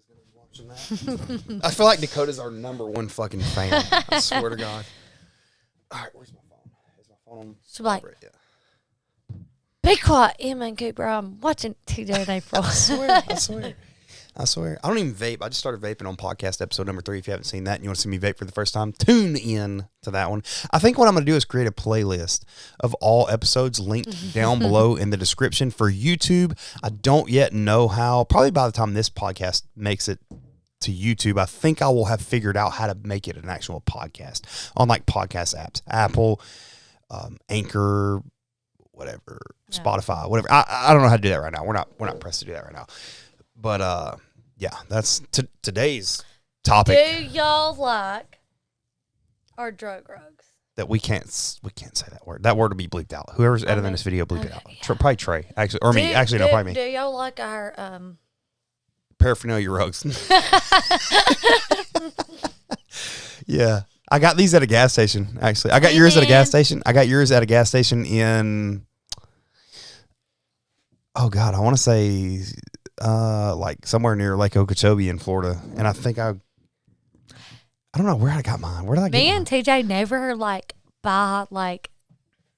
going to be watching that. I feel like Dakota's our number one fucking fan. I swear to God. All right, where's my phone? Is my phone on? She's like, yeah. be quiet, Emma and Cooper. I'm watching TJ and April. I swear. I don't even vape. I just started vaping on podcast episode number 3. If you haven't seen that and you want to see me vape for the first time, tune in to that one. I think what I'm going to do is create a playlist of all episodes linked down below in the description for YouTube. I don't yet know how. Probably by the time this podcast makes it to YouTube, I think I will have figured out how to make it an actual podcast on like podcast apps. Apple, Anchor, whatever, Spotify, whatever. I don't know how to do that right now. We're not pressed to do that right now. But yeah, that's today's topic. Do y'all like our drug rugs? That we can't say that word. That word will be bleeped out. Whoever's editing this video bleeped it out. Yeah. Probably Trey, actually, or me. Actually, no, probably me. Do y'all like our Paraphernalia rugs? Yeah, I got these at a gas station. Actually, I got yours at a gas station. I got yours at a gas station in. Oh God, I want to say. Like somewhere near Lake Okeechobee in Florida, and I think I don't know where I got mine. Where did I get me mine? and TJ never like buy like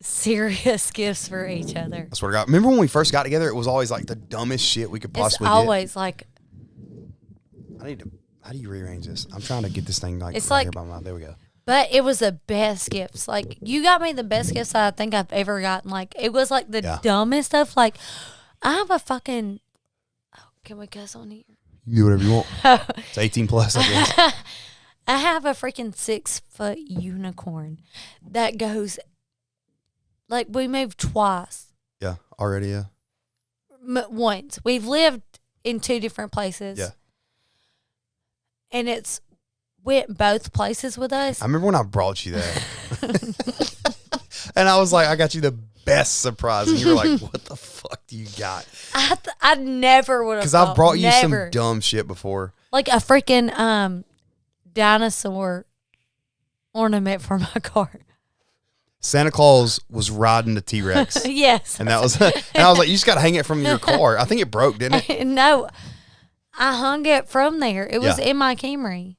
serious gifts for each other. I swear to God. Remember when we first got together? It was always like the dumbest shit we could possibly It's always like. I need to. How do you rearrange this? I'm trying to get this thing like It's right like here by my. There we go. But it was the best gifts. Like you got me the best gifts I think I've ever gotten. Like it was like the dumbest stuff. Like I have a fucking. Can we cuss on here? You do whatever you want. It's 18 plus, I guess. I have a freaking 6-foot unicorn that goes, like, we moved twice. Yeah, already, yeah. Once. We've lived in 2 different places. Yeah. And it's went both places with us. I remember when I brought you that. And I was like, I got you the best surprise. And you were like, what the fuck do you got? I never would have. Because I've brought you some dumb shit before. Like a freaking dinosaur ornament for my car. Santa Claus was riding the T-Rex. Yes. And that was, and I was like, you just got to hang it from your car. I think it broke, didn't it? No, I hung it from there. It was in my Camry.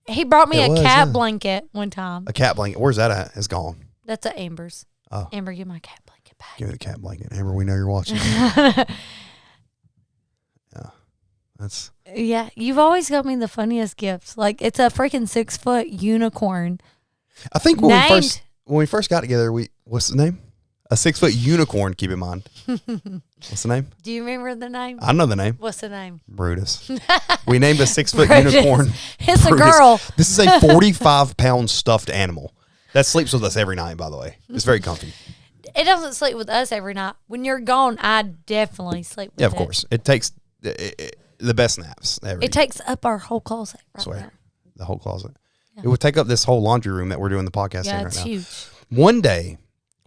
He brought me a cat blanket one time. A cat blanket. Where's that at? It's gone. That's at Amber's. Oh. Amber, give my cat blanket back. Give me the cat blanket. Amber, we know you're watching. Yeah. That's. Yeah, you've always got me the funniest gifts. Like, it's a freaking 6-foot unicorn. I think when we first got together, what's the name? A 6-foot unicorn, keep in mind. What's the name? Do you remember the name? I know the name. What's the name? Brutus. We named a 6-foot unicorn. It's Brutus. a girl. This is a 45-pound stuffed animal that sleeps with us every night, by the way. It's very comfy. It doesn't sleep with us every night. When you're gone, I definitely sleep with it. Yeah, of course. It takes the best naps ever. It takes up our whole closet right there. The whole closet. Yeah. It would take up this whole laundry room that we're doing the podcast in right now. Yeah, it's huge. One day,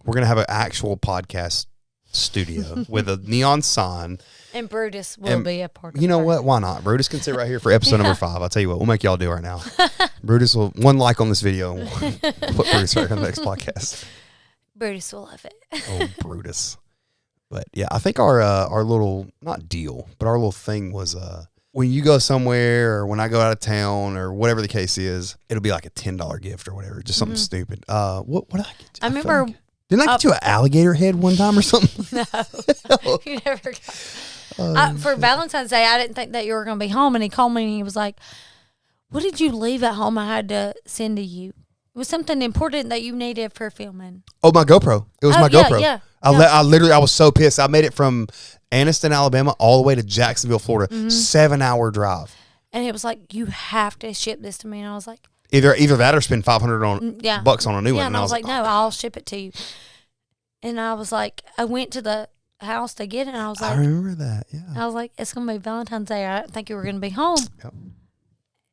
we're going to have an actual podcast studio with a neon sign. And Brutus will be a part of it. You know what? Why not? Brutus can sit right here for episode number 5. I'll tell you what. We'll make y'all do right now. Brutus will, 1 like on this video and put Brutus right on the next podcast. Brutus will love it. Oh, Brutus. But yeah, I think our little, not deal, but our little thing was when you go somewhere or when I go out of town or whatever the case is, it'll be like a $10 gift or whatever. Just something stupid. What did I get you? I remember. Didn't I get you an alligator head one time or something? No. You never got. For Valentine's Day, I didn't think that you were going to be home. And he called me and he was like, what did you leave at home I had to send to you? It was something important that you needed for filming. Oh, my GoPro. It was my GoPro. Yeah. I was so pissed. I made it from Anniston, Alabama, all the way to Jacksonville, Florida. 7-hour drive. And it was like, you have to ship this to me. And I was like, either that or spend $500 bucks on a new one. And I was like, no, I'll ship it to you. And I was like, I went to the house to get it. And I was like, I remember that. Yeah. I was like, it's going to be Valentine's Day. I didn't think you were going to be home. Yep.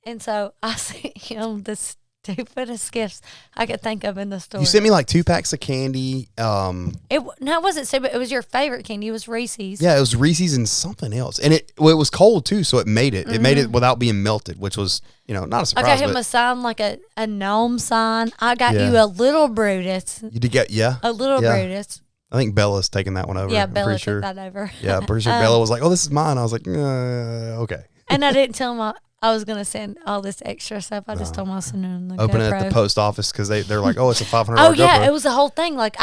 And so I sent him the stupidest gifts I could think of in the store. You sent me like 2 packs of candy. It wasn't stupid. It was your favorite candy. It was Reese's. Yeah, it was Reese's and something else. And it was cold too, so it made it. It made it without being melted, which was, not a surprise. I got him a sign, like a gnome sign. I got you a little Brutus. You did get, a little Brutus. I think Bella's taking that one over. Yeah, I'm Bella pretty sure. took that over. Yeah, I'm pretty sure Bella was like, oh, this is mine. I was like, okay. And I didn't tell him I was going to send all this extra stuff. I just told him I was sending him the Open it GoPro. at the post office because they're like, oh, it's a $500 Oh, yeah. GoPro. It was the whole thing. Like,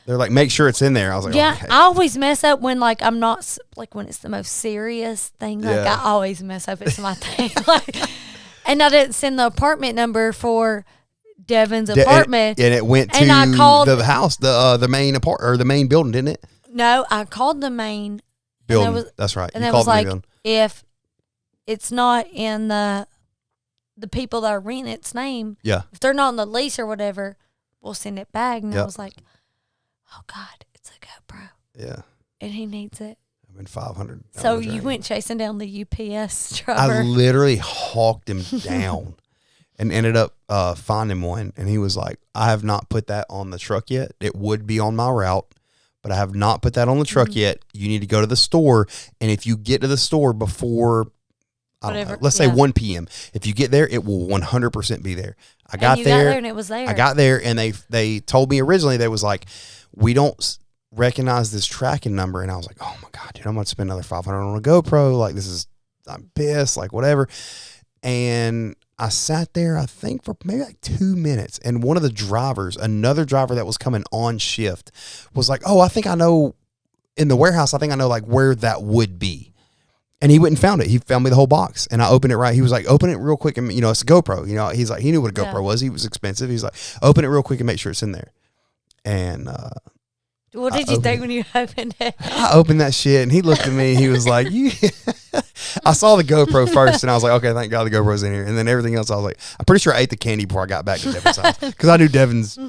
They're like, make sure it's in there. I was like, yeah, okay. I always mess up when, like, I'm not, like, when it's the most serious thing. Like, Yeah. I always mess up. It's my thing. Like, and I didn't send the apartment number for Devin's apartment. And it went to And I called the house, the main or the main building, didn't it? No, I called the main Building. That's right. And You it called was the main like, building. if it's not in the people that are renting its name, Yeah. if they're not on the lease or whatever, we'll send it back. And I Yep. was like, oh, God, it's a GoPro. Yeah. And he needs it. I mean, 500. So you went chasing down the UPS I driver. literally hawked him down and ended up finding one. And he was like, I have not put that on the truck yet. It would be on my route, but I have not put that on the truck yet. You need to go to the store. And if you get to the store before, I don't know, let's say 1 p.m., if you get there, it will 100% be there. I got there and it was there. I got there and they told me originally, they was like, we don't recognize this tracking number. And I was like, oh my God, dude, I'm going to spend another $500 on a GoPro. Like, I'm pissed, like whatever. And I sat there, I think for maybe like 2 minutes. And one of the drivers, another driver that was coming on shift was like, oh, I think I know in the warehouse. I think I know like where that would be. And he went and found it. He found me the whole box, and I opened it right. He was like, open it real quick, and it's a GoPro. He's like, he knew what a GoPro was. He was expensive. He's like, open it real quick and make sure it's in there. And what did you think when you opened it? I opened that shit, and he looked at me. He was like, I saw the GoPro first, and I was like, okay, thank God the GoPro's in here. And then everything else, I was like, I'm pretty sure I ate the candy before I got back to Devin's house because I knew Devin's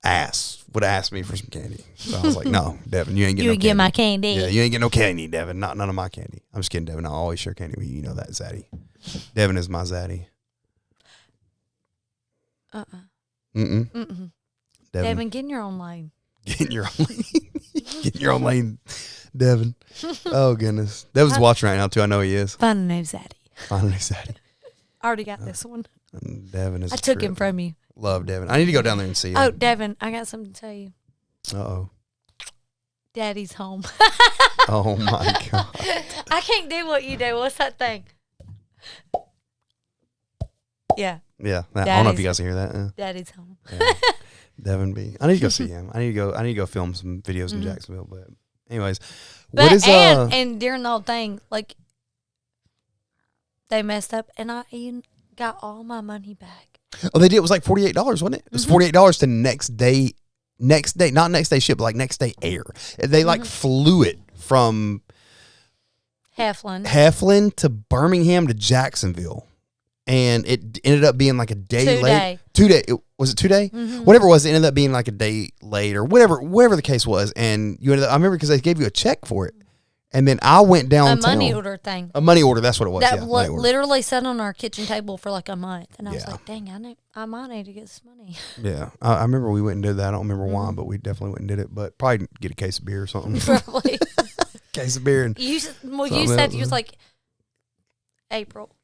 ass would ask me for some candy. So I was like, no, Devin, you ain't getting no candy. You get my candy. Yeah, you ain't getting no candy, Devin. None of my candy. I'm just kidding, Devin. I always share candy with you. You know that, Zaddy. Devin is my Zaddy. Devin, get in your own lane. Get in your own lane. Get in your own lane, Devin. Oh, goodness. Devin's watching right now, too. I know he is. Find a new Zaddy. Find a new Zaddy. I already got this one. Devin is I took him from you. Love Devin. I need to go down there and see him. Oh, Devin, I got something to tell you. Uh-oh. Daddy's home. Oh, my God. I can't do what you do. What's that thing? Yeah. Yeah. I don't know if you guys can hear that. Yeah. Daddy's home. Yeah. Devin B. I need to go see him. I need to go film some videos in Jacksonville. But anyways, what is and during the whole thing, like they messed up, and I even got all my money back. Oh, they did. It was like $48, wasn't it? It was $48 to next day, not next day ship, but like next day air. They like flew it from Heflin to Birmingham to Jacksonville. And it ended up being like a day late. 2 day. Was it 2 day? Whatever it was, it ended up being like a day late or whatever the case was. And I remember because they gave you a check for it. And then I went downtown. A money order thing. A money order, that's what it was. That yeah, literally sat on our kitchen table for like a month. And I was like, dang, I might need to get this money. Yeah. I remember we went and did that. I don't remember why, but we definitely went and did it. But probably get a case of beer or something. Probably. Case of beer. And you said, you was like, April.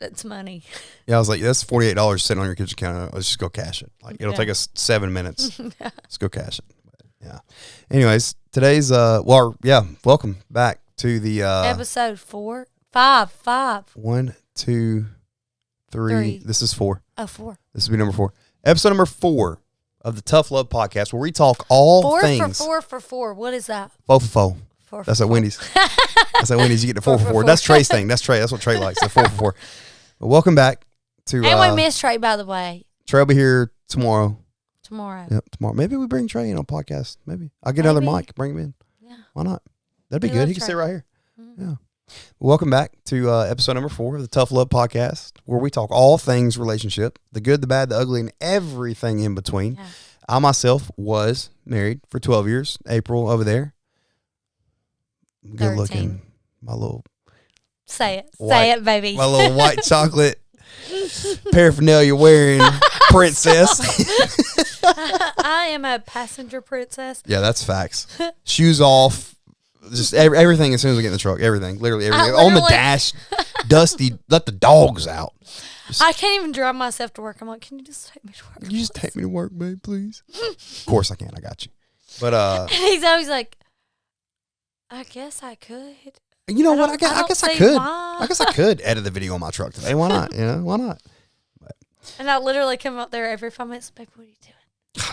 That's money. Yeah, I was like, that's $48 sitting on your kitchen counter. Let's just go cash it. Like, it'll take us 7 minutes. Let's go cash it. But, yeah. Anyways, today's welcome back to the episode 5. 1, 2, 3. This is 4. Oh, 4. This will be number 4. Episode number 4 of the Tough Love Podcast, where we talk all things. 4 for 4. What is that? 4 for 4. That's at Wendy's. That's at Wendy's. You get the 4 for 4. That's Trey's thing. That's Trey. That's what Trey likes. The 4 for 4. But welcome back to. And we missed Trey, by the way. Trey will be here tomorrow. Yep, tomorrow. Maybe we bring Trey in on podcast. Maybe I'll get another mic. Bring him in. Yeah. Why not? That'd be good. He can sit right here. Yeah. Welcome back to episode number 4 of the Tough Love Podcast, where we talk all things relationship, the good, the bad, the ugly, and everything in between. Yeah. I myself was married for 12 years. April over there. Good 13. looking. My little. Say it, baby. My little white chocolate paraphernalia wearing princess. I am a passenger princess. Yeah, that's facts. Shoes off. Just everything as soon as we get in the truck. Everything. Literally everything. On the dash. Dusty. Let the dogs out. I can't even drive myself to work. I'm like, can you just take me to work? You just take me to work, babe, please? Of course I can. I got you. But and he's always like, I guess I could. You know what? I guess I could. Why. I guess I could edit the video on my truck today. Why not? Why not? But, and I literally come up there every 5 minutes. Baby, what are you doing?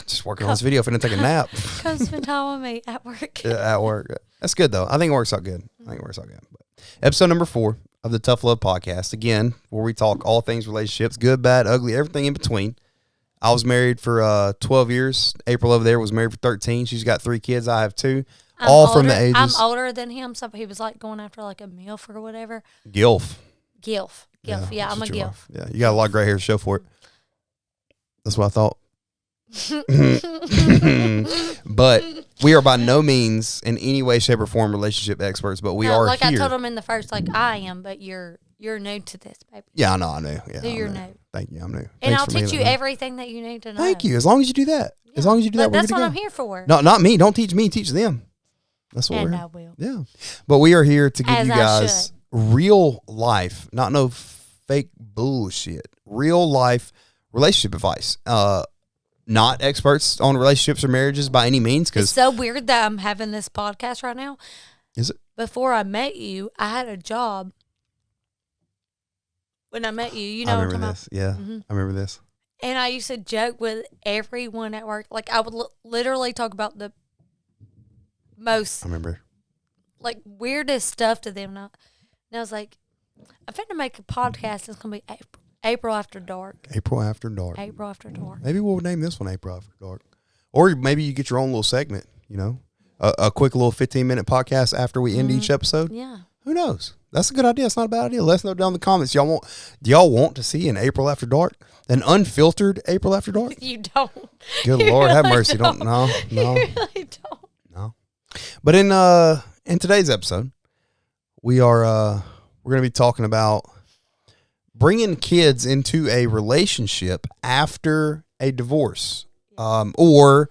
Just working on this video. Finna take a nap. Come spend time with me at work. Yeah, at work. That's good though. I think it works out good. But episode number 4 of the Tough Love Podcast. Again, where we talk all things relationships, good, bad, ugly, everything in between. I was married for 12 years. April over there was married for 13. She's got 3 kids. I have 2. From the ages. I'm older than him, so he was like going after like a MILF or whatever. Gilf. Yeah, I'm a Gilf. Yeah, you got a lot of gray hair to show for it. That's what I thought. But we are by no means in any way, shape, or form relationship experts, but we are like here. I told him in the first, like I am, but you're new to this, baby. Yeah, I know. Yeah, you're new. Thank you, I'm new. And I'll teach you everything that you need to know. Thank you. As long as you do that. Yeah. As long as you do that, that's what I'm here for. No, not me. Don't teach me. Teach them. That's what I will. Yeah. But we are here to give you guys real life, not no fake bullshit, real life relationship advice. Not experts on relationships or marriages by any means. Cause it's so weird that I'm having this podcast right now. Is it? Before I met you, I had a job. When I met you, you know I remember this. Yeah, I remember this. And I used to joke with everyone at work. Like, I would literally talk about the most, I remember, like, weirdest stuff to them. And I was like, I'm finna make a podcast. It's going to be April After Dark. April After Dark. April After Dark. Maybe we'll name this one April After Dark. Or maybe you get your own little segment, a quick little 15-minute podcast after we end each episode. Yeah. Who knows? That's a good idea. It's not a bad idea. Let us know down in the comments. Do y'all want to see an April After Dark? An unfiltered April After Dark? You don't. Good Lord, have mercy. Don't. No. You really don't. No. But in today's episode, we're going to be talking about bringing kids into a relationship after a divorce. Or,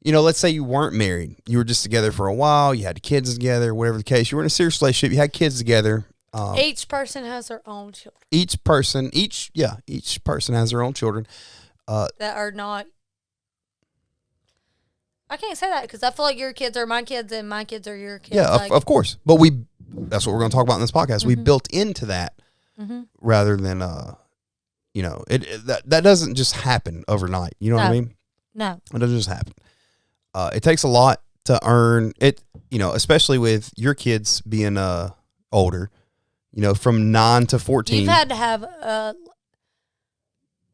let's say you weren't married. You were just together for a while. You had kids together, whatever the case. You were in a serious relationship. You had kids together. Each person has their own children. Each person has their own children. That are not. I can't say that because I feel like your kids are my kids and my kids are your kids. Yeah, of course. But that's what we're going to talk about in this podcast. We built into that rather than, that doesn't just happen overnight. You know what I mean? No. It doesn't just happen. It takes a lot to earn it, especially with your kids being older, from 9 to 14. You've had to have,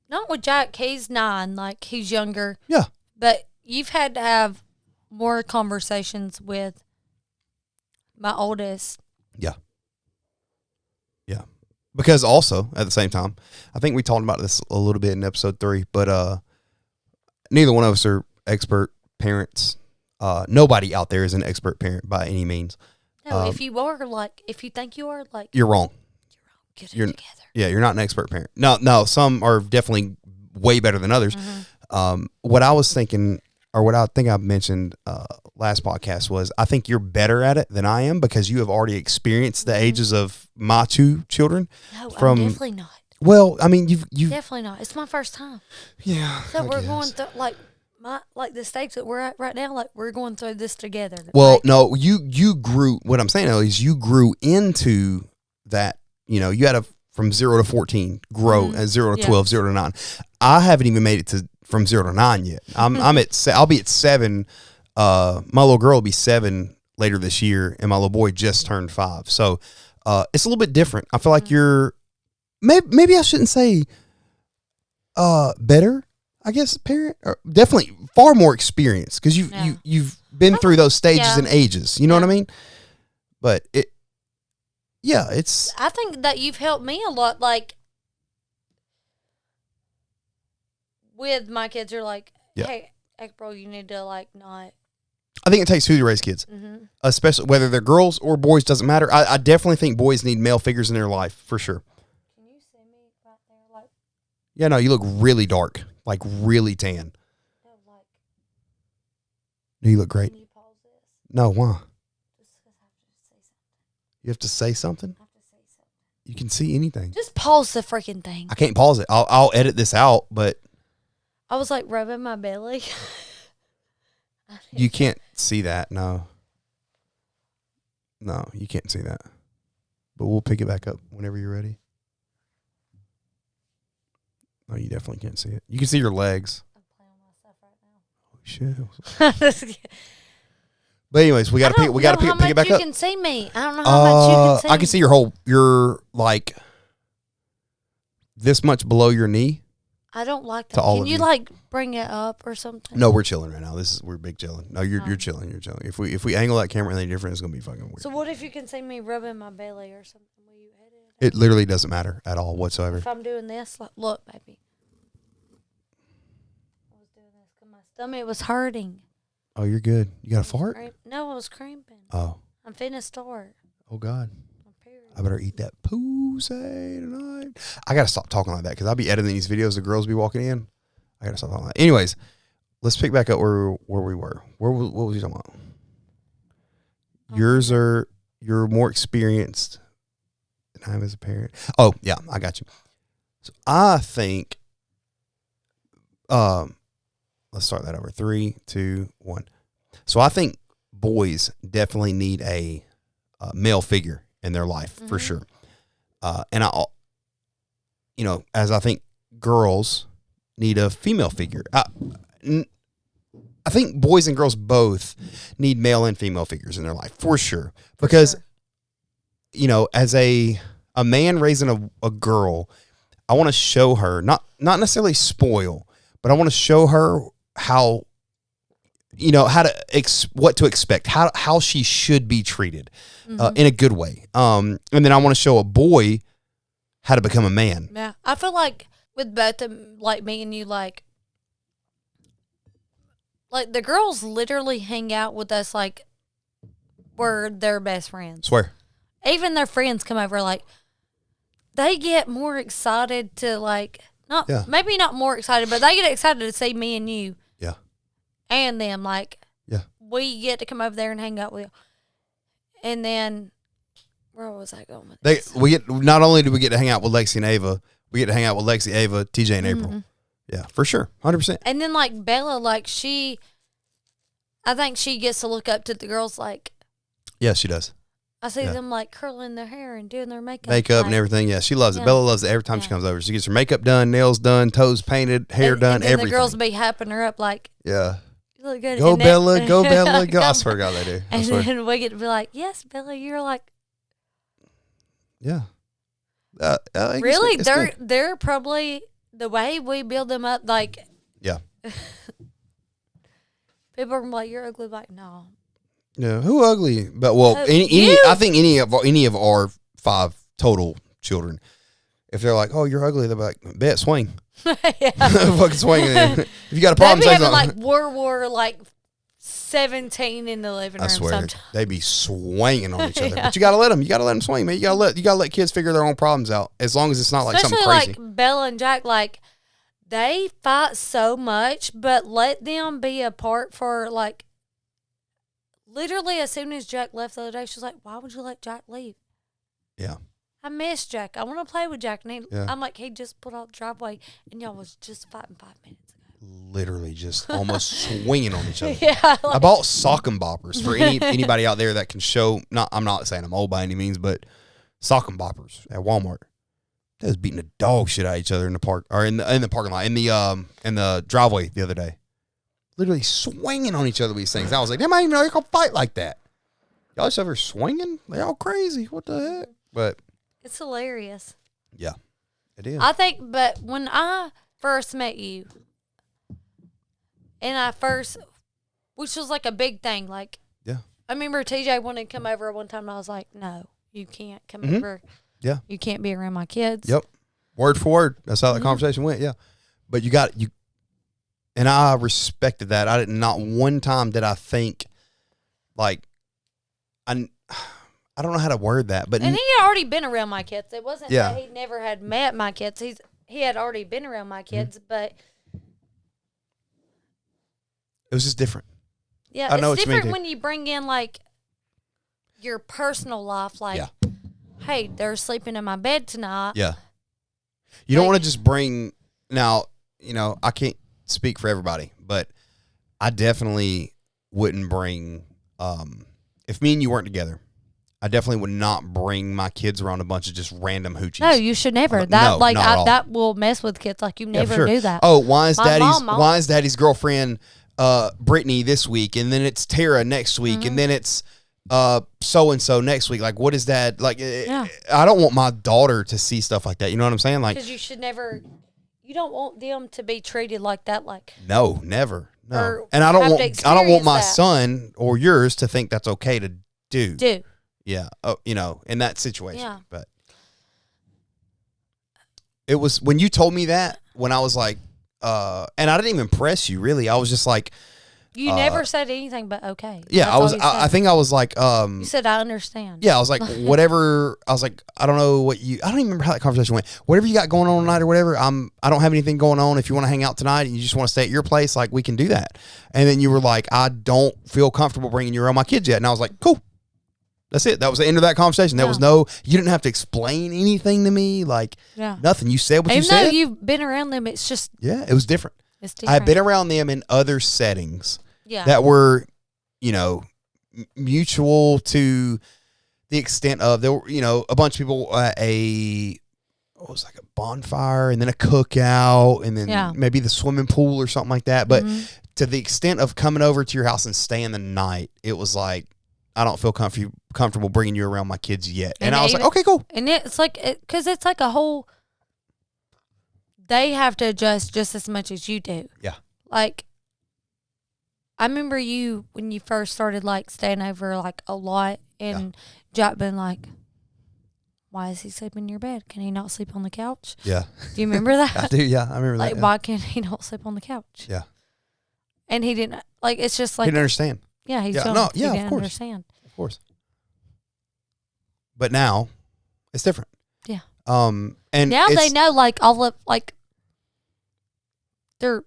not with Jack, he's 9, like he's younger. Yeah. But you've had to have more conversations with my oldest. Yeah. Yeah. Because also, at the same time, I think we talked about this a little bit in episode 3, but neither one of us are expert parents. Nobody out there is an expert parent by any means. No, if you think you are, you're wrong. Get it together. Yeah, you're not an expert parent. No, some are definitely way better than others. What I was thinking, or what I think I mentioned last podcast was, I think you're better at it than I am because you have already experienced the ages of my 2 children. No, I'm definitely not. Well, I mean, you've definitely not. It's my first time. Yeah. So we're going through the stage that we're at right now. Like we're going through this together. Well, no, you grew. What I'm saying is, you grew into that. You had from 0 to 14 grow, 0 to 12, 0 to 9. I haven't even made it to from 0 to 9 yet. I'm at. I'll be at 7. My little girl will be 7 later this year, and my little boy just turned 5. So it's a little bit different. I feel like you're. Maybe I shouldn't say better. I guess parent, or definitely far more experienced because you've been through those stages and ages. You know what I mean? But it's. I think that you've helped me a lot. Like with my kids, you're like, hey, April, you need to not. I think it takes 2 to raise kids, especially whether they're girls or boys. Doesn't matter. I definitely think boys need male figures in their life for sure. Can you see me right there? Yeah, no, you look really dark. Like really tan. No, you look great. Can you pause this? No, why? Just because I have to say something. You have to say something? I have to say something. You can see anything. Just pause the freaking thing. I can't pause it. I'll edit this out, but I was like rubbing my belly. You can't see that. No. No, you can't see that. But we'll pick it back up whenever you're ready. No, you definitely can't see it. You can see your legs. I'm playing with myself Oh, shit. But anyways, we got to pick it back up. You can see me. I don't know how much you can see. I can see you're like this much below your knee. I don't like that. Can you like bring it up or something? No, we're chilling right now. We're big chilling. No, you're chilling. You're chilling. If we angle that camera any different, it's gonna be fucking weird. So what if you can see me rubbing my belly or something? Will you edit it? It literally doesn't matter at all whatsoever. If I'm doing this, like, look, baby. I was doing this because my stomach was hurting. Oh, you're good. You got a fart? No, I was cramping. Oh. I'm finna start. Oh, God. I better eat that pussy tonight. I got to stop talking like that because I'll be editing these videos. The girls be walking in. I got to stop talking like that. Anyways, let's pick back up where we were. What was you talking about? You're more experienced than I am as a parent. Oh, yeah, I got you. So I think, let's start that over. 3, 2, 1. So I think boys definitely need a male figure in their life for sure. And as I think girls need a female figure. I think boys and girls both need male and female figures in their life for sure. Because, as a man raising a girl, I want to show her, not necessarily spoil, but I want to show her how what to expect, how she should be treated in a good way. And then I want to show a boy how to become a man. Yeah. I feel like with both them, like me and you, like the girls literally hang out with us like we're their best friends. Swear. Even their friends come over, like they get more excited to maybe not more excited, but they get excited to see me and you. Yeah. And them, we get to come over there and hang out with you. And then, where was I going with this? Not only do we get to hang out with Lexi and Ava, we get to hang out with Lexi, Ava, TJ, and April. Yeah, for sure. 100%. And then, Bella, I think she gets to look up to the girls, Yeah, she does. I see them, curling their hair and doing their makeup. Makeup and everything, yeah. She loves it. Bella loves it every time she comes over. She gets her makeup done, nails done, toes painted, hair done, and everything. The girls be hyping her up, yeah. Look good. Go Bella, go Bella, go. I swear to God they do. And then we get to be like, yes, Bella, you're yeah. Really? They're probably, the way we build them up, yeah. People are like, you're ugly. No. Yeah, who ugly? But I think any of our 5 total children, if they're like, oh, you're ugly, they're like, bet swing. Fucking swing. If you got a problem, they'd be having World War 17 in the living room. I swear, sometimes. They be swinging on each other. But you gotta let them. You gotta let them swing, man. You gotta let kids figure their own problems out. As long as it's not Especially something crazy. Like Bella and Jack, they fight so much, but let them be apart for literally as soon as Jack left the other day, she was like, "Why would you let Jack leave?" Yeah. I miss Jack. I want to play with Jack. And I'm like, he just put out the driveway, and y'all was just fighting 5 minutes ago. Literally just almost swinging on each other. Yeah. I bought sock and boppers for anybody out there that can show. I'm not saying I'm old by any means, but sock and boppers at Walmart. They was beating the dog shit out of each other in the park or in the parking lot in the driveway the other day. Literally swinging on each other with these things. I was like, damn, I didn't even know you're gonna fight like that. Y'all just ever swinging? They all crazy. What the heck? But it's hilarious. Yeah, it is. I think, but when I first met you, and which was a big thing, yeah. I remember TJ wanted to come over one time, and I was like, no, you can't come over. Yeah. You can't be around my kids. Yep. Word for word. That's how that conversation went. Yeah. But and I respected that. Not one time did I think, I don't know how to word that, but and he had already been around my kids. It wasn't that he never had met my kids. He had already been around my kids, but it was just different. Yeah, I know it's what you mean, different when you bring in your personal life. Hey, they're sleeping in my bed tonight. Yeah, you don't want to just bring. Now, I can't speak for everybody, but I definitely wouldn't bring. If me and you weren't together, I definitely would not bring my kids around a bunch of just random hoochies. No, you should never. That will mess with kids. Like you never do that. Oh, why is daddy's girlfriend Brittany this week, and then it's Tara next week, and then it's so and so next week? Like, what is that? Like, I don't want my daughter to see stuff like that. You know what I'm saying? Like, because you should never. You don't want them to be treated like that. Like, no, never, no. And I don't want my son or yours to think that's okay to do. Yeah, in that situation. Yeah. But it was when you told me that, when I was like, and I didn't even press you really. I was just like, you never said anything but okay. Yeah, I think I was like, you said I understand. Yeah, I was like, whatever. I was like, I don't know what I don't even remember how that conversation went. Whatever you got going on tonight or whatever. I don't have anything going on. If you want to hang out tonight and you just want to stay at your place, like we can do that. And then you were like, I don't feel comfortable bringing you around my kids yet. And I was like, cool. That's it. That was the end of that conversation. There was you didn't have to explain anything to me. Like, nothing. You said what you said. Even though you've been around them, it's just. Yeah, it was different. It's different. I had been around them in other settings that were, mutual to the extent of there were, a bunch of people at it was like a bonfire and then a cookout and then maybe the swimming pool or something like that. But to the extent of coming over to your house and staying the night, it was like, I don't feel comfortable bringing you around my kids yet. And I was like, okay, cool. And it's like, because it's like a whole, they have to adjust just as much as you do. Yeah. Like, I remember when you first started, like, staying over, like, a lot, and Jack been like, why is he sleeping in your bed? Can he not sleep on the couch? Yeah. Do you remember that? I do, yeah. I remember that. Like, why can't he not sleep on the couch? Yeah. And he didn't, like, it's just like. He didn't understand. Yeah, he's young. No, he didn't of course. understand. Of course. But now, it's different. Yeah. And now they know, like, all of, like, they're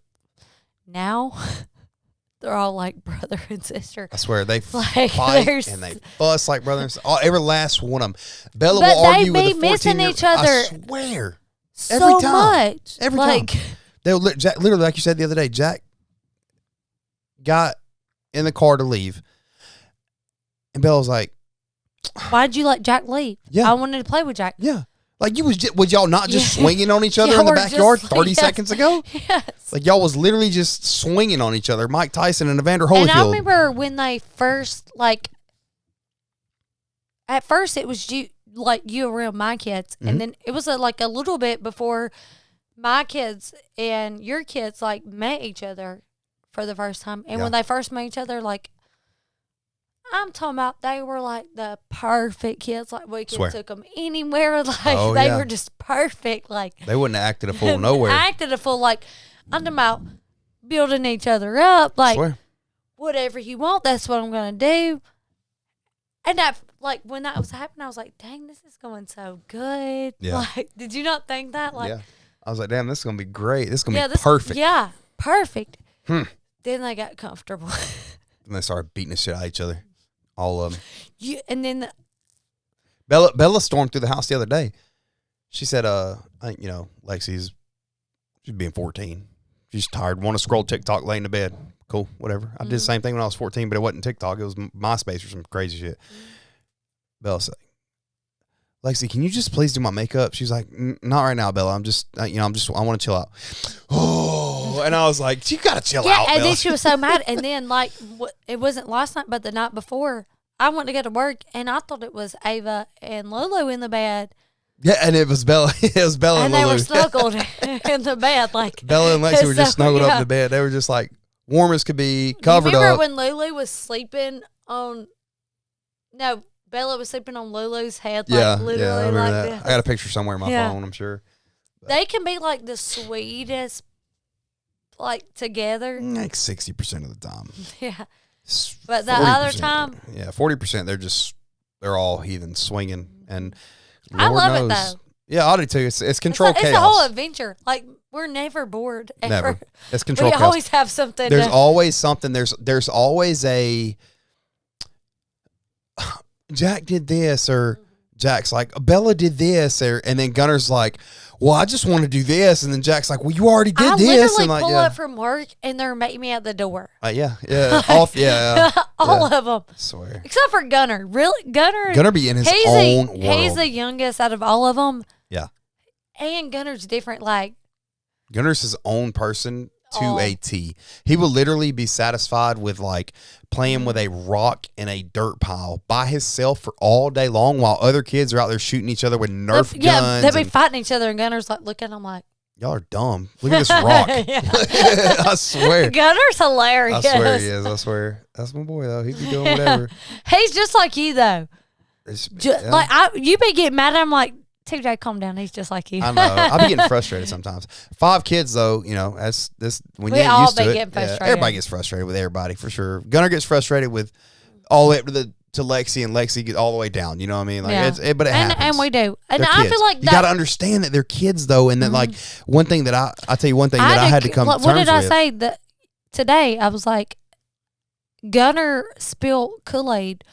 all like brother and sister. I swear, they like, fight and they fuss like brother and sister. Every last one of them. Bella will argue with a 14-year-old. Missing each other. I swear. Every time. Much. Every time. They'll literally, like you said the other day, Jack got in the car to leave. And Bella was like, why'd you let Jack leave? Yeah. I wanted to play with Jack. Yeah. Like, was y'all not just swinging on each other in the backyard 30 seconds ago? Yes. Like, y'all was literally just swinging on each other. Mike Tyson and Evander Holyfield. And I remember when they first, like, at first it was you around my kids. And then it was like a little bit before my kids and your kids, like, met each other for the first time. And when they first met each other, like, I'm talking about they were like the perfect kids. Like, we could took them anywhere. Like, they were just perfect. Like, they wouldn't have acted a fool nowhere. Acted a fool. Like, I'm talking about building each other up. Like, whatever you want, that's what I'm going to do. And that, like, when that was happening, I was like, dang, this is going so good. Yeah. Like, did you not think that? Like, yeah. I was like, damn, this is going to be great. This is going to be perfect. Yeah, perfect. Then they got comfortable. And they started beating the shit out of each other. All of them. And then Bella stormed through the house the other day. She said, Lexi's she's being 14. She's tired. Want to scroll TikTok, lay in the bed. Cool, whatever. I did the same thing when I was 14, but it wasn't TikTok. It was MySpace or some crazy shit. Bella said, Lexi, can you just please do my makeup? She's like, not right now, Bella. I want to chill out. Oh, and I was like, you got to chill out, and Bella. then she was so mad. And then, like, it wasn't last night, but the night before, I went to go to work, and I thought it was Ava and Lulu in the bed. Yeah, and it was Bella. It was Bella and Lulu. And they were snuggled in the bed. Like, Bella and Lexi were just snuggled up in the bed. They were just, like, warm as could be, covered remember up. When Lulu was sleeping on... No, Bella was sleeping on Lulu's head, like, literally I remember like that. this. I got a picture somewhere in my phone, I'm sure. But they can be, like, the sweetest, like, together. Like 60% of the time. Yeah. But the other time... Yeah, 40%, they're all heathen swinging. And Lord I love knows, it, though. Yeah, I do, too. It's control chaos. It's a whole adventure. Like, we're never bored, ever. Never. It's control chaos. We always have something. There's always something. There's always a... Jack did this, or Jack's like, Bella did this, and then Gunner's like, well, I just want to do this, and then Jack's like, well, you already did this. I literally and like, pull up from work, and they're meeting me at the door. All of them. I swear. Except for Gunner. Really? Gunner be in his own world. He's the youngest out of all of them. Yeah. And Gunner's different. Like, Gunner's his own person to a T. He will literally be satisfied with like playing with a rock in a dirt pile by himself for all day long while other kids are out there shooting each other with Nerf guns. Yeah, they'll be fighting each other, and Gunner's like looking at them like, y'all are dumb. Look at this rock. I swear. Gunner's hilarious. I swear he is. I swear. That's my boy, though. He be doing whatever. He's just like you, though. Like, you be getting mad at him like, TJ, calm down. He's just like you. I know. I be getting frustrated sometimes. 5 kids, though, you know, that's this. When you get used to it, everybody gets frustrated with everybody for sure. Gunner gets frustrated with all the way up to Lexi, and Lexi gets all the way down. You know what I mean? Like, but it happens. And we do. And they're I kids. feel like you got to understand that they're kids, though, and that like one thing that I tell you one thing that I had to come to terms with. What did I say that today? I was like, Gunner spilled Kool-Aid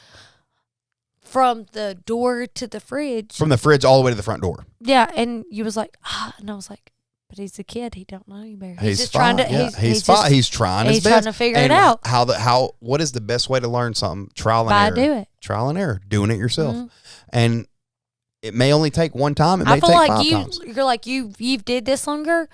from the door to the fridge. From the fridge all the way to the front door. Yeah, and you was like, and I was like, but he's a kid. He don't know any better. He's just trying to. Yeah. He's trying his best. He's trying to figure it out. What is the best way to learn something? Trial and error. Do it. Trial and error. Doing it yourself, and it may only take one time. It may take 5 times. You're like you've did this longer,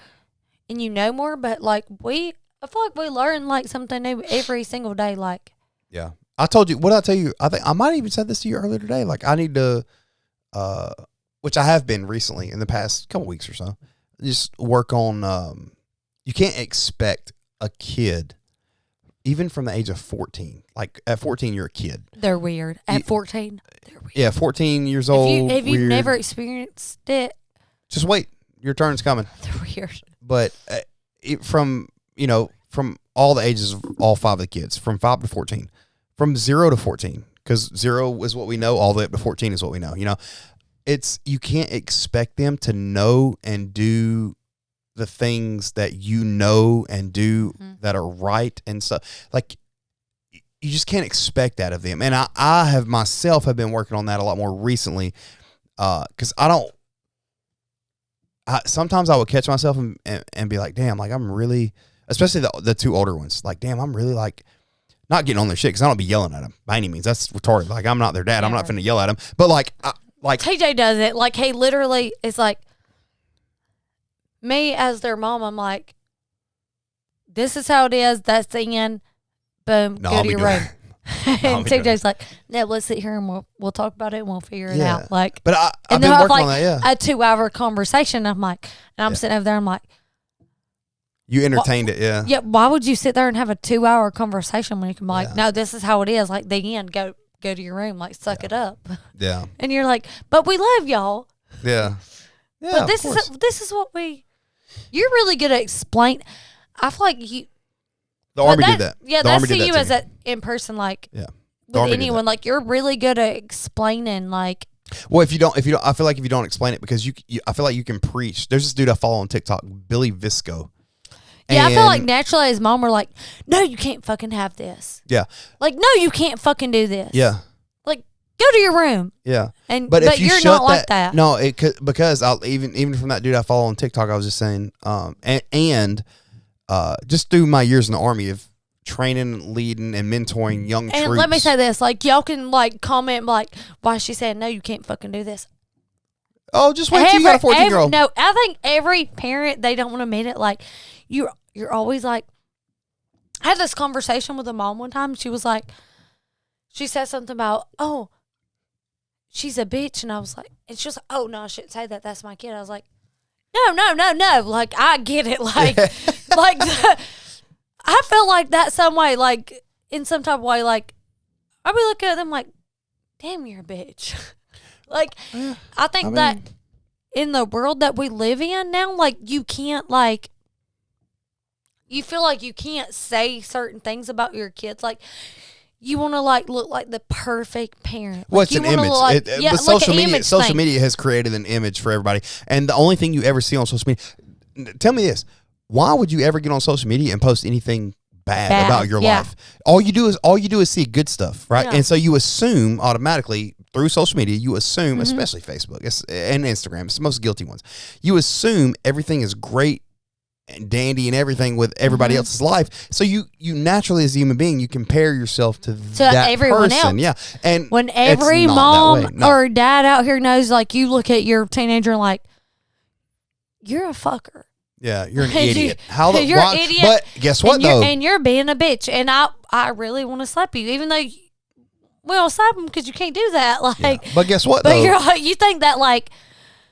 and you know more. But like I feel like we learn like something new every single day. Like, yeah. I told you, what did I tell you? I think I might have even said this to you earlier today. Like, I need to, which I have been recently in the past couple weeks or so, just work on, you can't expect a kid, even from the age of 14. Like, at 14, you're a kid. They're weird. At 14, they're weird. Yeah, 14 years old. If you've never experienced it, just wait. Your turn's coming. They're weird. But from all the ages of all 5 of the kids, from 5 to 14. From 0 to 14, because 0 is what we know, all the way up to 14 is what we know. You know, you can't expect them to know and do the things that you know and do that are right and stuff. Like, you just can't expect that of them. And I have myself have been working on that a lot more recently, because sometimes I would catch myself and be like, damn, like I'm really, especially the 2 older ones, like, damn, I'm really like, not getting on their shit, because I don't be yelling at them by any means. That's retarded. Like, I'm not their dad. I'm not finna yell at them. But like TJ does it. Like, he literally is like, me as their mom, I'm like, this is how it is. That's the end. Boom. Go to your room. And TJ's like, no, let's sit here and we'll talk about it and we'll figure it out. Like, but I've been working on that. Yeah, a 2-hour conversation. I'm like, and I'm sitting over there. I'm like, you entertained it, yeah. Yeah, why would you sit there and have a 2-hour conversation when you can be like, no, this is how it is. Like, the end, go to your room, like, suck it up. Yeah. And you're like, but we love y'all. Yeah. Yeah. But this is what you're really good at explain. I feel like you. The Army did that. Yeah, that's to you as a in person, like, with anyone. Like, you're really good at explaining, like. Well, if you don't, I feel like if you don't explain it, because I feel like you can preach. There's this dude I follow on TikTok, Billy Visco. Yeah, I feel like naturally his mom were like, no, you can't fucking have this. Yeah. Like, no, you can't fucking do this. Yeah. Like, go to your room. Yeah. But if you're not like that. No, because even from that dude I follow on TikTok, I was just saying, just through my years in the Army of training, leading, and mentoring young troops. And let me say this, like, y'all can, like, comment, like, why she said, no, you can't fucking do this. Oh, just wait till you got a 14-year-old. No, I think every parent, they don't want to admit it. Like, you're always like, I had this conversation with a mom one time. She was like, she said something about, oh, she's a bitch. And I was like, and she was like, oh, no, I shouldn't say that. That's my kid. I was like, no. Like, I get it. Like, I feel like that some way, like, in some type of way, like, I be looking at them like, damn, you're a bitch. Like, I think that in the world that we live in now, like, you can't, like, you feel like you can't say certain things about your kids. Like, you want to, like, look like the perfect parent. Well, like, it's an image. Like, but social media has created an image for everybody. And the only thing you ever see on social media, tell me this, why would you ever get on social media and post anything bad about your life. All you do is see good stuff, right? And so you assume automatically through social media, you assume, especially Facebook and Instagram, it's the most guilty ones. You assume everything is great and dandy and everything with everybody else's life. So you naturally, as a human being, you compare yourself to that everyone person. else. Yeah. And when every mom or dad out here knows, like, you look at your teenager like, you're a fucker. Yeah, you're an idiot. You're an idiot. But guess what, though? And you're being a bitch. And I really want to slap you, even though we don't slap them because you can't do that. Like, But guess what, though? But you think that, like,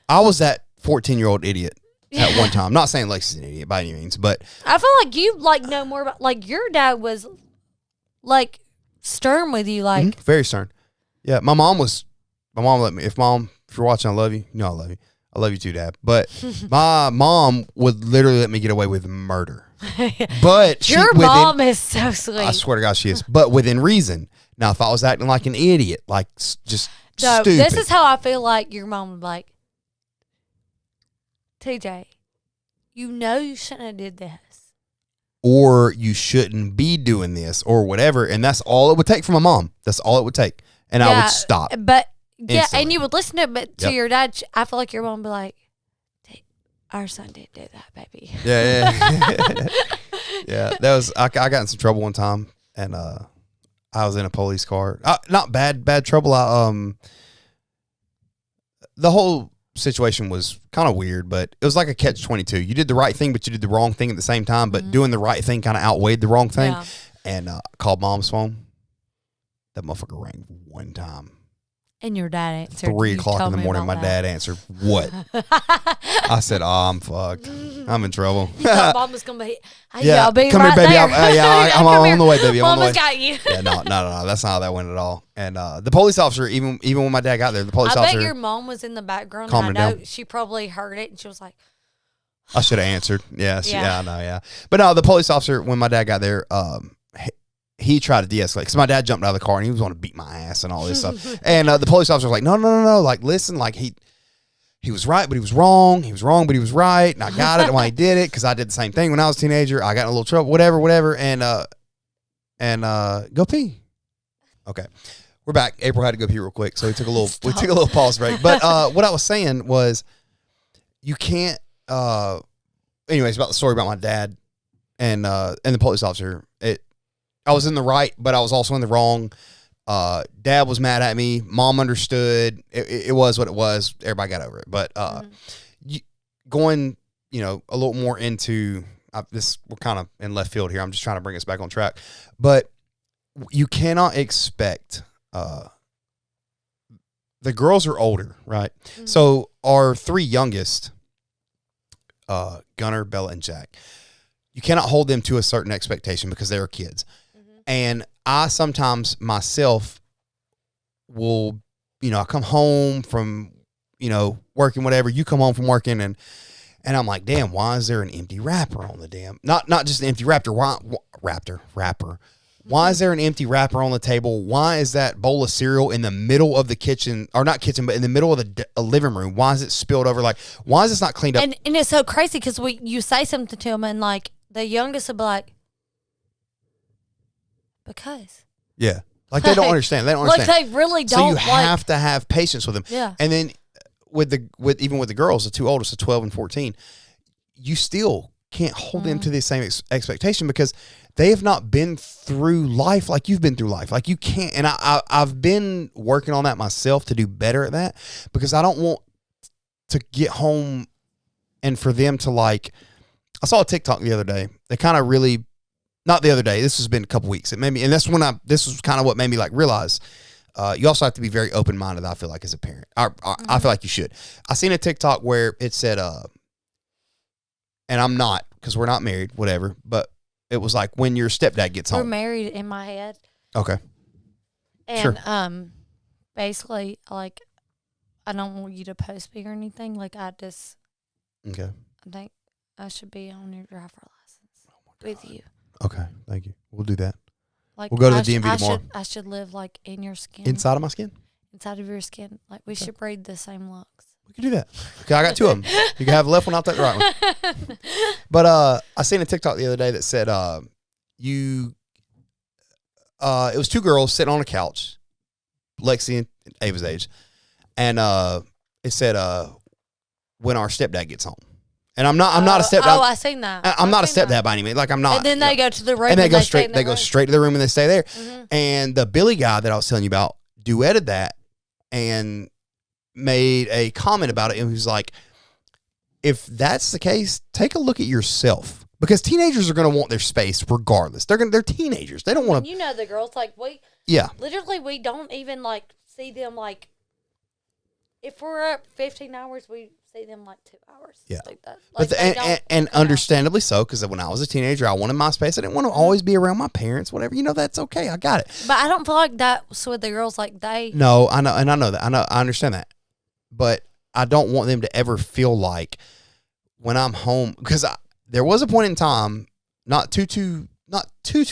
I was that 14-year-old idiot at one time. Not saying Lexi's an idiot by any means, but I feel like you, like, know more about, like, your dad was, like, stern with you, like. Very stern. Yeah, my mom let me, if you're watching, I love you. You know I love you. I love you too, Dad. But my mom would literally let me get away with murder. But your mom is so sweet. I swear to God, she is. But within reason. Now, if I was acting like an idiot, like just stupid. This is how I feel like your mom would be like, TJ, you know you shouldn't have did this. Or you shouldn't be doing this or whatever. And that's all it would take from my mom. That's all it would take. And I would stop. But instantly. and you would listen to it, but to your dad, I feel like your mom would be like, our son did do that, baby. Yeah. Yeah. That was, I got in some trouble one time, and I was in a police car. Not bad trouble. The whole situation was kind of weird, but it was like a catch-22. You did the right thing, but you did the wrong thing at the same time, but doing the right thing kind of outweighed the wrong thing. Yeah. And called mom's phone. That motherfucker rang one time. And your dad answered. 3 o'clock in the morning, my dad answered. What? I said, I'm fucked. I'm in trouble. You thought mom was going to be, hey, yeah, y'all be come right here, baby. there. I'm on the way, baby. I'm on the way. Mama's got you. Yeah, no. That's not how that went at all. And the police officer, even when my dad got there, the police officer. I bet your mom was in the background. I know she probably heard it, and she was like, I should have answered. Yeah, I know, yeah. But no, the police officer, when my dad got there, he tried to de-escalate because my dad jumped out of the car and he was going to beat my ass and all this stuff. And the police officer was like, no. Like, listen, like he was right, but he was wrong. He was wrong, but he was right. And I got it when he did it because I did the same thing when I was a teenager. I got in a little trouble, whatever. And go pee. Okay. We're back. April had to go pee real quick. So we took a little pause break. But what I was saying was you can't, anyways, about the story about my dad and the police officer. I was in the right, but I was also in the wrong. Dad was mad at me. Mom understood. It was what it was. Everybody got over it. But going, a little more into this, we're kind of in left field here. I'm just trying to bring us back on track. But you cannot expect. The girls are older, right? Mm-hmm. So our 3 youngest, Gunnar, Bella, and Jack, you cannot hold them to a certain expectation because they are kids. And I sometimes myself will, I come home from, working, whatever. You come home from working and I'm like, damn, why is there an empty wrapper on the damn, not just an empty wrapper. Why is there an empty wrapper on the table? Why is that bowl of cereal in the middle of the kitchen, or not kitchen, but in the middle of the living room? Why is it spilled over? Like, why is this not cleaned up? And it's so crazy because you say something to them and like the youngest will be like, because. Yeah. Like they don't understand. They don't understand. Like they really don't. So you have to have patience with them. Yeah. And then even with the girls, the 2 oldest, the 12 and 14, you still can't hold them to the same expectation because they have not been through life like you've been through life. Like you can't. And I've been working on that myself to do better at that because I don't want to get home and for them to like. I saw a TikTok the other day. They kind of really. Not the other day. This has been a couple weeks. It made me, and that's when this was kind of what made me like realize. You also have to be very open minded. I feel like as a parent, I feel like you should. I seen a TikTok where it said, and I'm not because we're not married, whatever. But it was like when your stepdad gets home. We're married in my head. Okay. And basically, like, I don't want you to post me or anything. Like, I think I should be on your driver license with you. Okay, thank you. We'll do that. Like, we'll go to the DMV tomorrow. I should live like in your skin. Inside of my skin? Inside of your skin. Like we should breed the same looks. We can do that. Okay, I got 2 of them. You can have the left one, I'll take the right one. But I seen a TikTok the other day that said it was two girls sitting on a couch, Lexi and Ava's age, and it said, when our stepdad gets home. And I'm not a stepdad. Oh, I seen that. I'm not a stepdad by any means. Like I'm not. And then they go to the room and they go straight to the room and they stay there. Mm-hmm. And the Billy guy that I was telling you about duetted that and made a comment about it. And he was like, if that's the case, take a look at yourself. Because teenagers are going to want their space regardless. They're teenagers. They don't want to. You know the girls, like literally we don't even like see them like, if we're up 15 hours, we see them like 2 hours. Yeah. Like that. Like and understandably so, because when I was a teenager, I wanted my space. I didn't want to always be around my parents, whatever. That's okay. I got it. But I don't feel like that's with the girls. Like they. No, I know. And I know that. I understand that. But I don't want them to ever feel like when I'm home, because there was a point in time, not too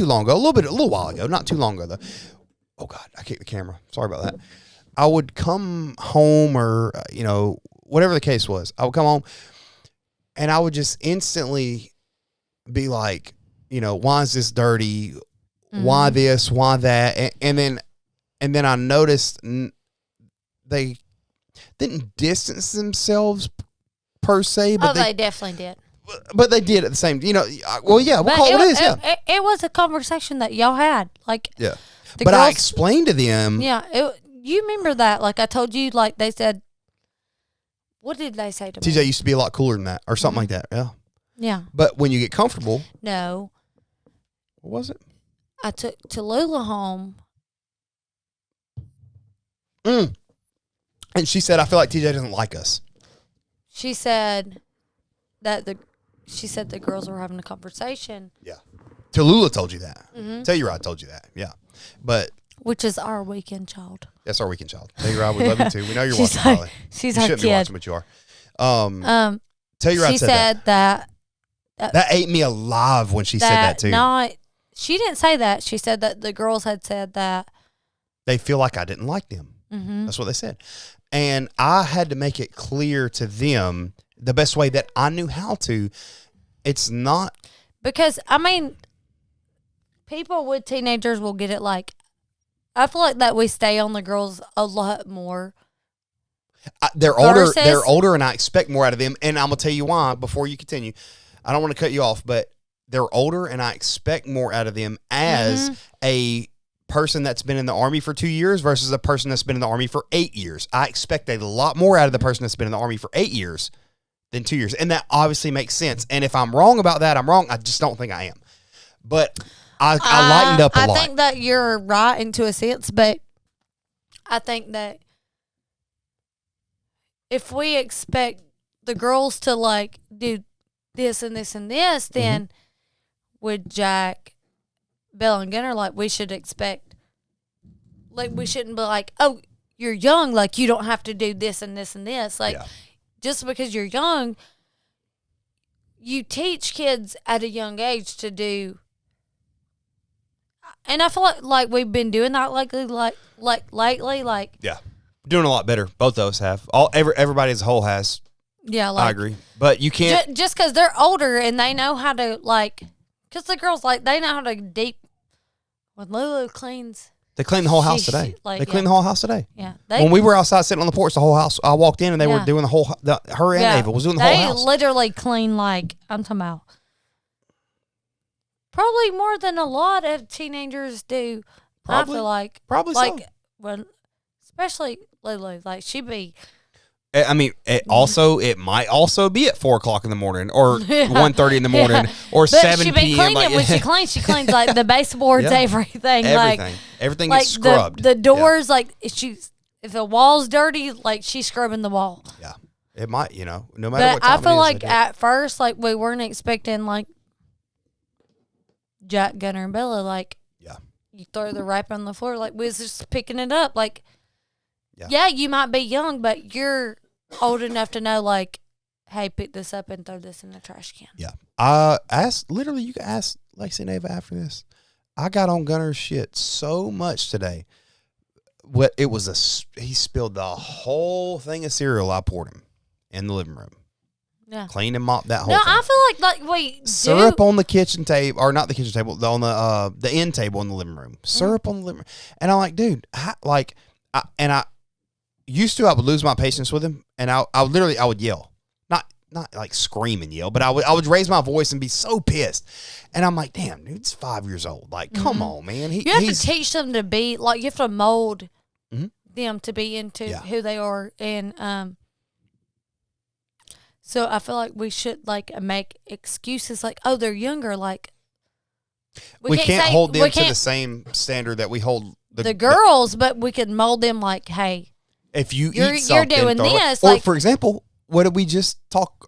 long ago, a little while ago, not too long ago though. Oh God, I kicked the camera. Sorry about that. I would come home or, whatever the case was, I would come home and I would just instantly be like, why is this dirty? Mm-hmm. Why this? Why that? And then I noticed they didn't distance themselves per se, but they definitely did. But they did at the same, well, yeah, we'll call it what it is. Yeah. It was a conversation that y'all had. Like, yeah. But girls, I explained to them. Yeah. You remember that? Like I told you, like they said, what did they say to me? TJ used to be a lot cooler than that or something like that. Yeah. Yeah. But when you get comfortable. No. What was it? I took Tallulah home. And she said, I feel like TJ doesn't like us. She said that the girls were having a conversation. Yeah. Tallulah told you that. Mm-hmm. Telluride told you that. Yeah. But. Which is our weekend child. That's our weekend child. Telluride, we love you too. We know you're watching, Holly. She's you our shouldn't kid. be watching, but you are. Telluride she said that. That ate me alive when she said that too. She didn't say that. She said that the girls had said that. They feel like I didn't like them. Mm-hmm. That's what they said. And I had to make it clear to them the best way that I knew how to. It's not. Because, people with teenagers will get it like, I feel like that we stay on the girls a lot more. They're older, and I expect more out of them. And I'm gonna tell you why. Before you continue, I don't want to cut you off, but they're older, and I expect more out of them as a person that's been in the Army for 2 years versus a person that's been in the Army for 8 years. I expect a lot more out of the person that's been in the Army for 8 years than 2 years, and that obviously makes sense. And if I'm wrong about that, I'm wrong. I just don't think I am. But I lightened up a lot. I think that you're right into a sense, but I think that if we expect the girls to like do this and this and this, then with Jack, Belle, and Gunner, like we should expect, like we shouldn't be like, oh, you're young, like you don't have to do this and this and this. Like just because you're young, you teach kids at a young age to do. And I feel like we've been doing that lately, doing a lot better. Both of us have. Everybody as a whole has. Yeah, I agree. But you can't just because they're older and they know how to because the girls they know how to deep. When Lulu cleans, they clean the whole house today. They clean the whole house today. Yeah, when we were outside sitting on the porch, the whole house. I walked in and they were doing the whole. Her and Ava was doing the whole house. They literally clean I'm talking about. Probably more than a lot of teenagers do. Probably, I feel like. Probably so. When, especially Lulu, she be. I mean, it might also be at 4:00 in the morning or 1:30 in the morning or but 7 she be p.m. Cleaning when she cleans the baseboards, everything. Everything gets scrubbed. The doors, if the wall's dirty, she's scrubbing the wall. Yeah, it might, no matter but what time I feel it is, like at first, we weren't expecting Jack, Gunner, and Bella, you throw the wrap on the floor, we was just picking it up, you might be young, but you're old enough to know, hey, pick this up and throw this in the trash can. Yeah. You can ask Lacey and Ava after this. I got on Gunner's shit so much today. He spilled the whole thing of cereal I poured him in the living room. Yeah. Clean and mop that whole No, thing. I feel like wait, Syrup on the kitchen table, or not the kitchen table, on the end table in the living room. Syrup on the living room. And I'm like, dude, I used to, I would lose my patience with him, and I would yell. Not like scream and yell, but I would raise my voice and be so pissed. And I'm like, damn, dude, it's 5 years old. Like, come on, man. You have to teach them to be, like, you have to mold them to be into who they are. And so I feel like we should, like, make excuses like, oh, they're younger. Like, we can't hold them to the same standard that we hold the girls, but we can mold them like, hey, if you eat something, you're doing this. Or, like, for example, what did we just talk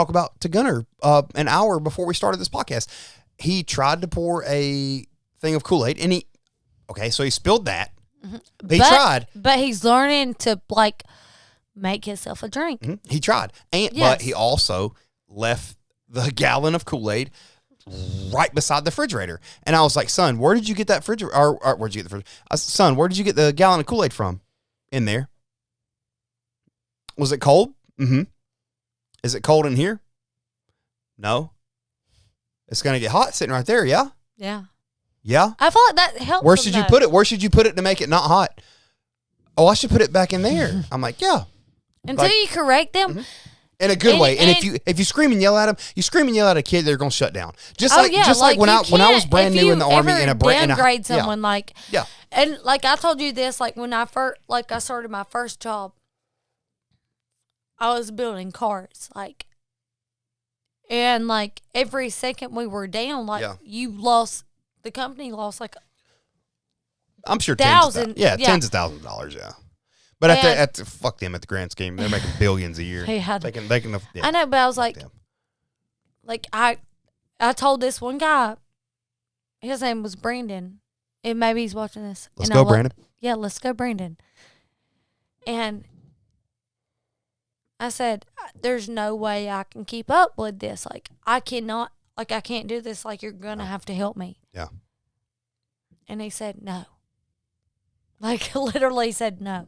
about to Gunner an hour before we started this podcast? He tried to pour a thing of Kool-Aid, and so he spilled that. He tried. But he's learning to, like, make himself a drink. Mm-hmm. He tried. But he also left the gallon of Kool-Aid right beside the refrigerator. And I was like, son, where did you get that refrigerator? Or where'd you get the refrigerator? Son, where did you get the gallon of Kool-Aid from? In there. Was it cold? Mm-hmm. Is it cold in here? No. It's going to get hot sitting right there, yeah? Yeah. Yeah? I feel like that helps. Where should you put it? Where should you put it to make it not hot? Oh, I should put it back in there. I'm like, yeah. Until you correct them. In a good way. And if you scream and yell at them, you scream and yell at a kid, they're going to shut down. Just like when I was brand new in the Army in a downgrade someone, like, yeah. And like I told you this, like when I started my first job, I was building cars, like, and like every second we were down, like the company lost like, I'm sure tens of thousands of dollars, yeah. But fuck them at the grand scheme, they're making billions a year. They can. I know, but I was like I told this one guy, his name was Brandon, and maybe he's watching this. Let's go, Brandon. Yeah, let's go, Brandon. And I said, there's no way I can keep up with this. Like, I cannot, like, I can't do this. Like, you're going to have to help me. Yeah. And he said, no. Like, literally said no.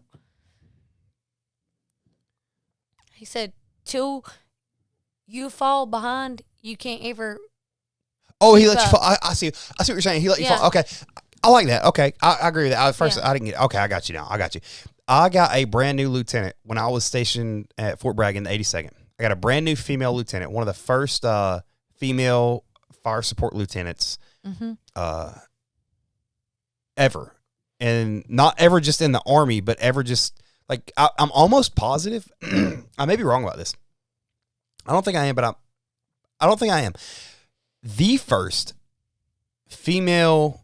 He said, till you fall behind, you can't ever. Oh, he let you fall. I see what you're saying. He let you fall. Okay. I like that. Okay. I agree with that. I didn't get it. Okay, I got you now. I got you. I got a brand new lieutenant when I was stationed at Fort Bragg in the 82nd. I got a brand new female lieutenant, one of the first female fire support lieutenants ever. And not ever just in the Army, but ever just, like, I'm almost positive. I may be wrong about this. I don't think I am, but I don't think I am. The first female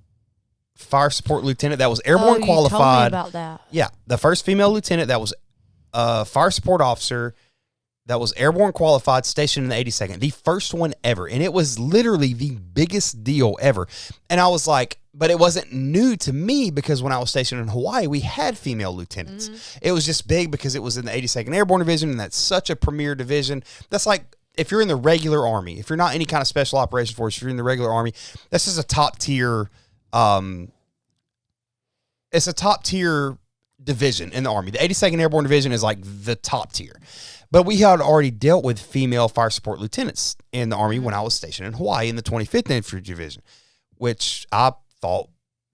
fire support lieutenant that was airborne qualified. Told me about that. Yeah, the first female lieutenant that was a fire support officer that was airborne qualified, stationed in the 82nd. The first one ever, and it was literally the biggest deal ever. And I was like, but it wasn't new to me because when I was stationed in Hawaii, we had female lieutenants. Mm-hmm. It was just big because it was in the 82nd Airborne Division, and that's such a premier division. That's like, if you're in the regular Army, if you're not any kind of special operations force, if you're in the regular Army, that's just a top tier. It's a top tier division in the Army. The 82nd Airborne Division is like the top tier. But we had already dealt with female fire support lieutenants in the Army when I was stationed in Hawaii in the 25th Infantry Division, which I thought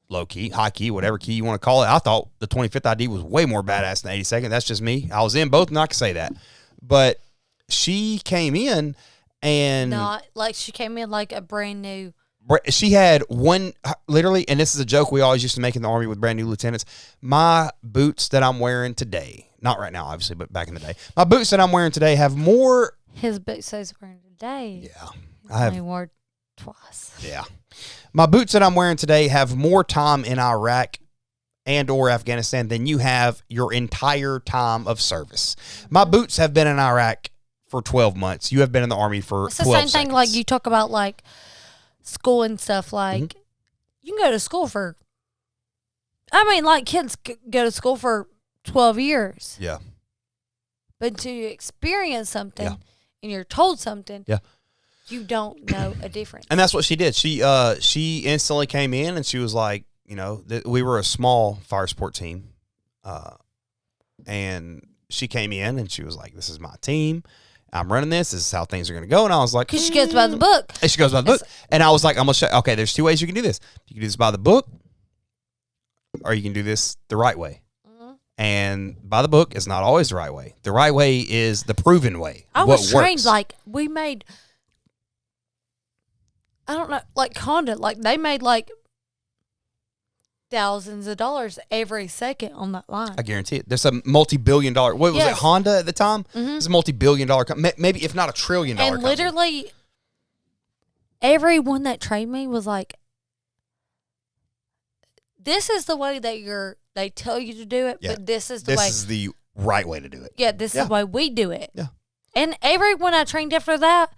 low key, high key, whatever key you want to call it. I thought the 25th ID was way more badass than the 82nd. That's just me. I was in both, and I can say that. But she came in and... Not like she came in like a brand new... She had one, literally, and this is a joke we always used to make in the Army with brand new lieutenants. My boots that I'm wearing today, not right now, obviously, but back in the day, my boots that I'm wearing today have more. His boots he's wearing today. Yeah, I have only worn twice. Yeah, my boots that I'm wearing today have more time in Iraq and or Afghanistan than you have your entire time of service. My boots have been in Iraq for 12 months. You have been in the Army for 12 seconds. It's the same thing, like you talk about, like school and stuff. Like, you can go to school for, I mean, like, kids go to school for 12 years. Yeah. But to experience something and you're told something, you don't know a difference. And that's what she did. She instantly came in and she was like, you know, we were a small fire support team. And she came in and she was like, this is my team. I'm running this. This is how things are going to go. And I was like, because she goes by the book. And she goes by the book. And I was like, I'm going to show. Okay, there's 2 ways you can do this. You can do this by the book, or you can do this the right way. And by the book is not always the right way. The right way is the proven way. I was trained like we made. I don't know, like Honda, like they made like thousands of dollars every second on that line. I guarantee it. There's a multi-billion-dollar. What was it? Honda at the time? It's a multi-billion-dollar, maybe if not $1 trillion. And literally, everyone that trained me was like, "This is the way that they tell you to do it, but this is the way. This is the right way to do it. Yeah, this is the way we do it." Yeah. And everyone I trained after that,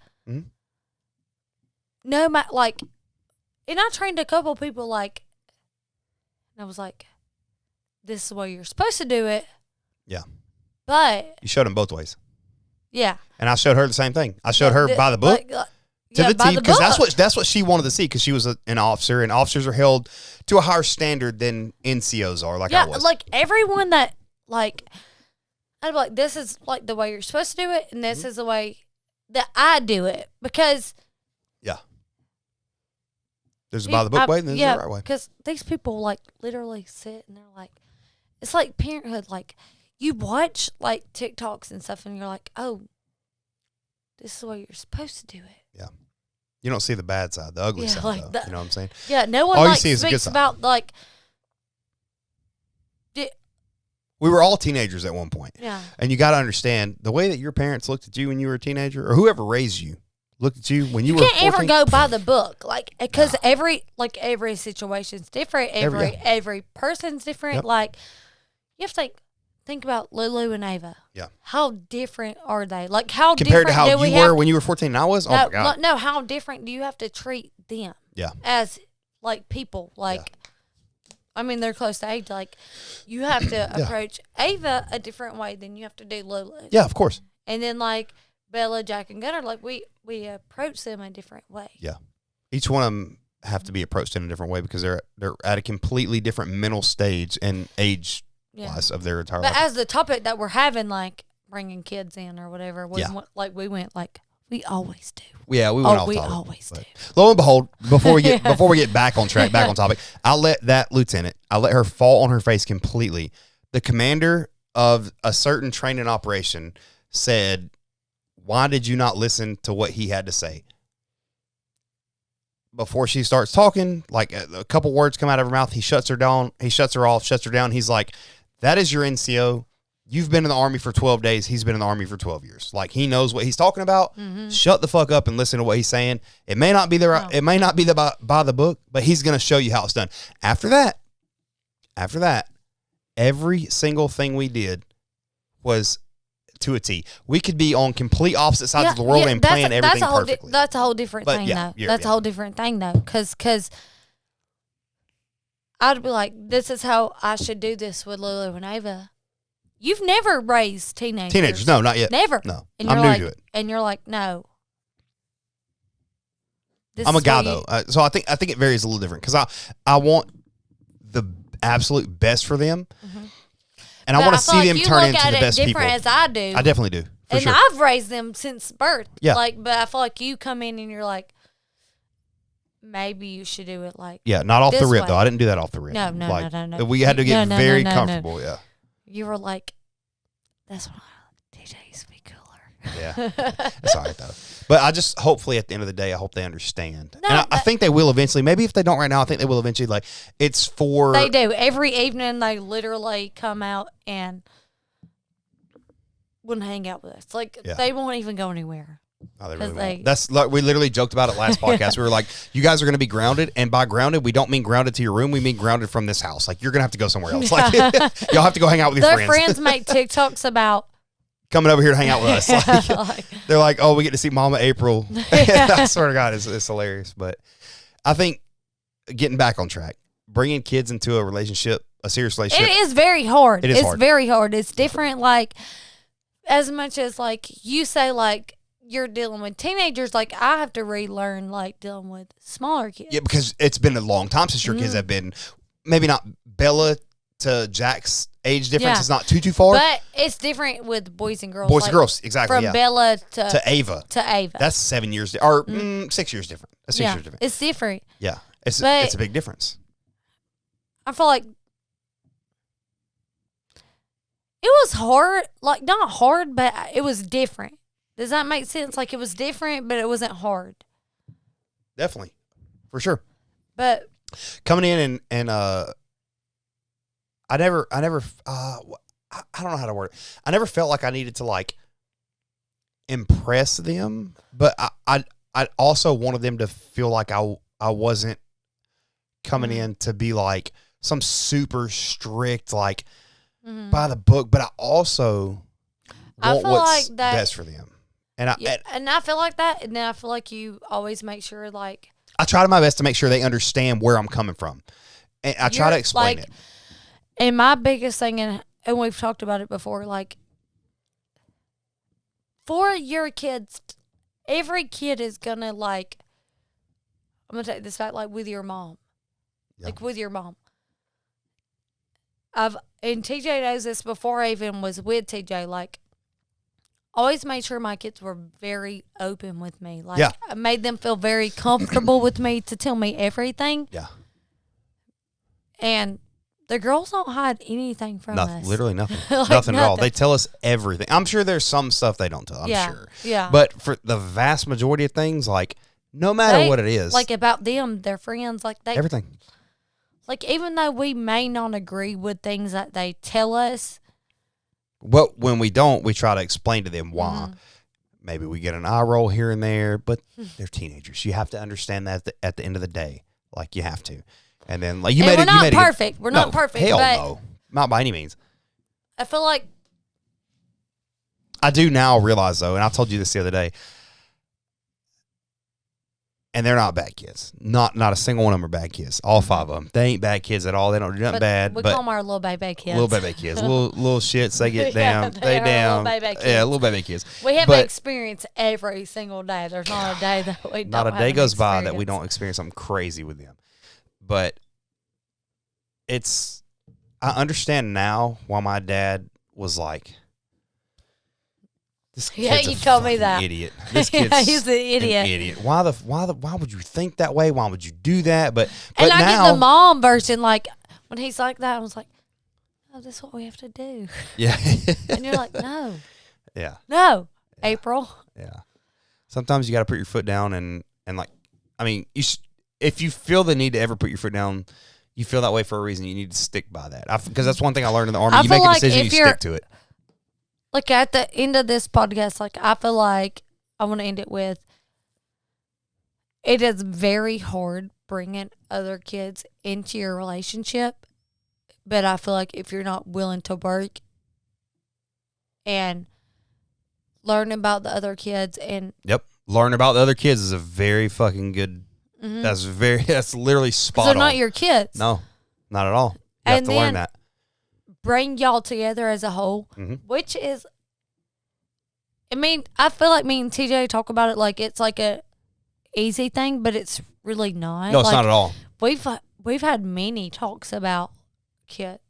no matter like, and I trained a couple people like, and I was like, "This is the way you're supposed to do it." Yeah. But you showed them both ways. Yeah. And I showed her the same thing. I showed her by the book. To the T, because that's what she wanted to see, because she was an officer, and officers are held to a higher standard than NCOs are. Like I was. Like everyone that like, I'd be like, this is like the way you're supposed to do it, and this is the way that I do it, because there's a by the book way, and there's the right way. Because these people like literally sit and they're like, it's like parenthood. Like you watch like TikToks and stuff, and you're like, oh, this is the way you're supposed to do it. Yeah. You don't see the bad side, the ugly side, like though. You know what I'm saying? Yeah, no one all like you see is speaks about like. We were all teenagers at one point. Yeah. And you got to understand the way that your parents looked at you when you were a teenager, or whoever raised you looked at you when you were 14. You can't ever go by the book, like, because every situation's different. Every person's different. Yep. Like, you have to think about Lulu and Ava. Yeah. How different are they? Like, how compared different to how you were when you were 14 and I was? Oh, my God. No, how different do you have to treat them? Yeah. As, like, people? Like, I mean, they're close to age. Like, you have to approach Ava a different way than you have to do Lulu. Yeah, of course. And then, like, Bella, Jack, and Gunner, like, we approach them a different way. Yeah. Each one of them have to be approached in a different way, because they're at a completely different mental stage and age wise of their entire life. But as the topic that we're having, like, bringing kids in or whatever, we went, like, we always do. Yeah, we went off topic. We always do. Lo and behold, before we get back on track, back on topic, I let that lieutenant, I let her fall on her face completely. The commander of a certain training operation said, "Why did you not listen to what he had to say?" Before she starts talking, like a couple words come out of her mouth, he shuts her down. He shuts her off, shuts her down. He's like, "That is your NCO. You've been in the Army for 12 days. He's been in the Army for 12 years. Like, he knows what he's talking about. Shut the fuck up and listen to what he's saying. It may not be it may not be by the book, but he's going to show you how it's done." After that, every single thing we did was to a T. We could be on complete opposite sides of the world and plan everything perfectly. That's a whole different thing, though. That's a whole different thing, though, because I'd be like, this is how I should do this with Lulu and Ava. You've never raised teenagers. Teenagers, no, not yet. Never. No, and I'm new to it. And you're like, no. I'm a guy, though. So I think it varies a little different, because I want the absolute best for them. And I want to see them turn into the best people. As I do. I definitely do. And sure. I've raised them since birth. Yeah. Like, but I feel like you come in and you're like, maybe you should do it like. Yeah, not off the rip, though. I didn't do that off the rip. No. We had to get very comfortable, yeah. You were like, that's why DJ used to be cooler. Yeah. That's all right, though. But I just, hopefully, at the end of the day, I hope they understand. No, and I think they will eventually. Maybe if they don't right now, I think they will eventually. Like, it's for... They do. Every evening, they literally come out and wouldn't hang out with us. Like, they won't even go anywhere. Oh, they really won't. That's like, we literally joked about it last podcast. We were like, you guys are going to be grounded. And by grounded, we don't mean grounded to your room. We mean grounded from this house. Like, you're going to have to go somewhere else. Like, y'all have to go hang out with your friends. Their friends make TikToks about... coming over here to hang out with us. Like, they're like, oh, we get to see Mama April. I swear to God, it's hilarious. But I think getting back on track, bringing kids into a relationship, a serious relationship. It is very hard. It's hard. Very hard. It's different. Like, as much as like you say, like you're dealing with teenagers, like I have to relearn like dealing with smaller kids. Yeah, because it's been a long time since your kids have been, maybe not Bella to Jack's age difference Yeah. is not too far. But it's different with boys and girls. Boys and girls, exactly. From Bella to Ava. That's 7 years, or 6 years different. That's 6 years different. It's different. Yeah, it's a big difference. I feel like it was hard, like not hard, but it was different. Does that make sense? Like it was different, but it wasn't hard. Definitely, for sure. But coming in and I never I don't know how to word it. I never felt like I needed to like impress them, but I also wanted them to feel like I wasn't coming in to be like some super strict like by the book, but I also want what's like that, best for them. And I feel like that, and then I feel like you always make sure like I try my best to make sure they understand where I'm coming from, and I try to explain it. And my biggest thing, and we've talked about it before, like for your kids, every kid is gonna like. I'm gonna take this back, like with your mom, like with your mom. And TJ knows this before I even was with TJ. Like, always made sure my kids were very open with me. Like, I made them feel very comfortable with me to tell me everything. Yeah. And the girls don't hide anything from us. Literally nothing. Like nothing at all. They tell us everything. I'm sure there's some stuff they don't tell. I'm sure. Yeah. But for the vast majority of things, like, no matter what it is. Like, about them, their friends, like, everything. Like, even though we may not agree with things that they tell us. But when we don't, we try to explain to them why. Mm-hmm. Maybe we get an eye roll here and there, but they're teenagers. You have to understand that at the end of the day. Like, you have to. And then, like, we're not perfect. We're not perfect. Hell no. Not by any means. I feel like. I do now realize, though, and I told you this the other day, and they're not bad kids. Not a single one of them are bad kids. All 5 of them. They ain't bad kids at all. They don't do nothing bad. We call them our little baby kids. Little baby kids. little shits. They get down. They down. Little baby kids. Yeah, little baby kids. We have experience every single day. There's not a day that we don't Not a day goes by that we don't experience something crazy with them. But I understand now why my dad was like, this kid's you told me that. Idiot. This kid's he's an idiot. Why would you think that way? Why would you do that? But and now, I get the mom version, like when he's like that, I was like, oh, this is what we have to do. Yeah. And you're like, no. Yeah. No. Yeah. April. Yeah. Sometimes you got to put your foot down and like, I mean, if you feel the need to ever put your foot down, you feel that way for a reason. You need to stick by that. Because that's one thing I learned in the Army. You make a decision, you stick to it. Like, at the end of this podcast, like, I feel like I want to end it with, it is very hard bringing other kids into your relationship, but I feel like if you're not willing to work and learn about the other kids and... Yep. Learn about the other kids is a very fucking good... Mm-hmm. That's literally spot on. They're not your kids. No, not at all. You have to learn that. Bring y'all together as a whole, which is, I mean, I feel like me and TJ talk about it like it's like a easy thing, but it's really not. No, it's not at all. We've had many talks about kids.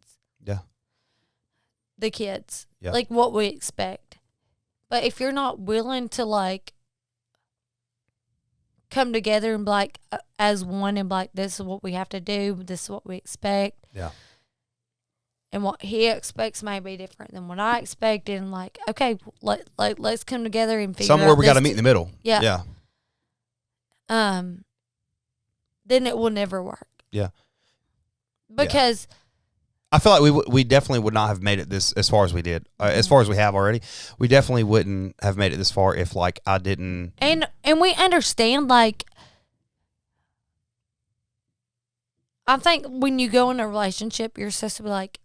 Yeah. The kids. Yeah. Like what we expect. But if you're not willing to like come together and be like as one and be like, this is what we have to do, this is what we expect. Yeah. And what he expects may be different than what I expect. And like, okay, let's come together and figure somewhere out we got to meet in the middle. Yeah. Yeah. Then it will never work. Yeah. Because I feel like we definitely would not have made it this as far as we did, as far as we have already. We definitely wouldn't have made it this far if like I didn't. And we understand, like, I think when you go in a relationship, you're supposed to be like,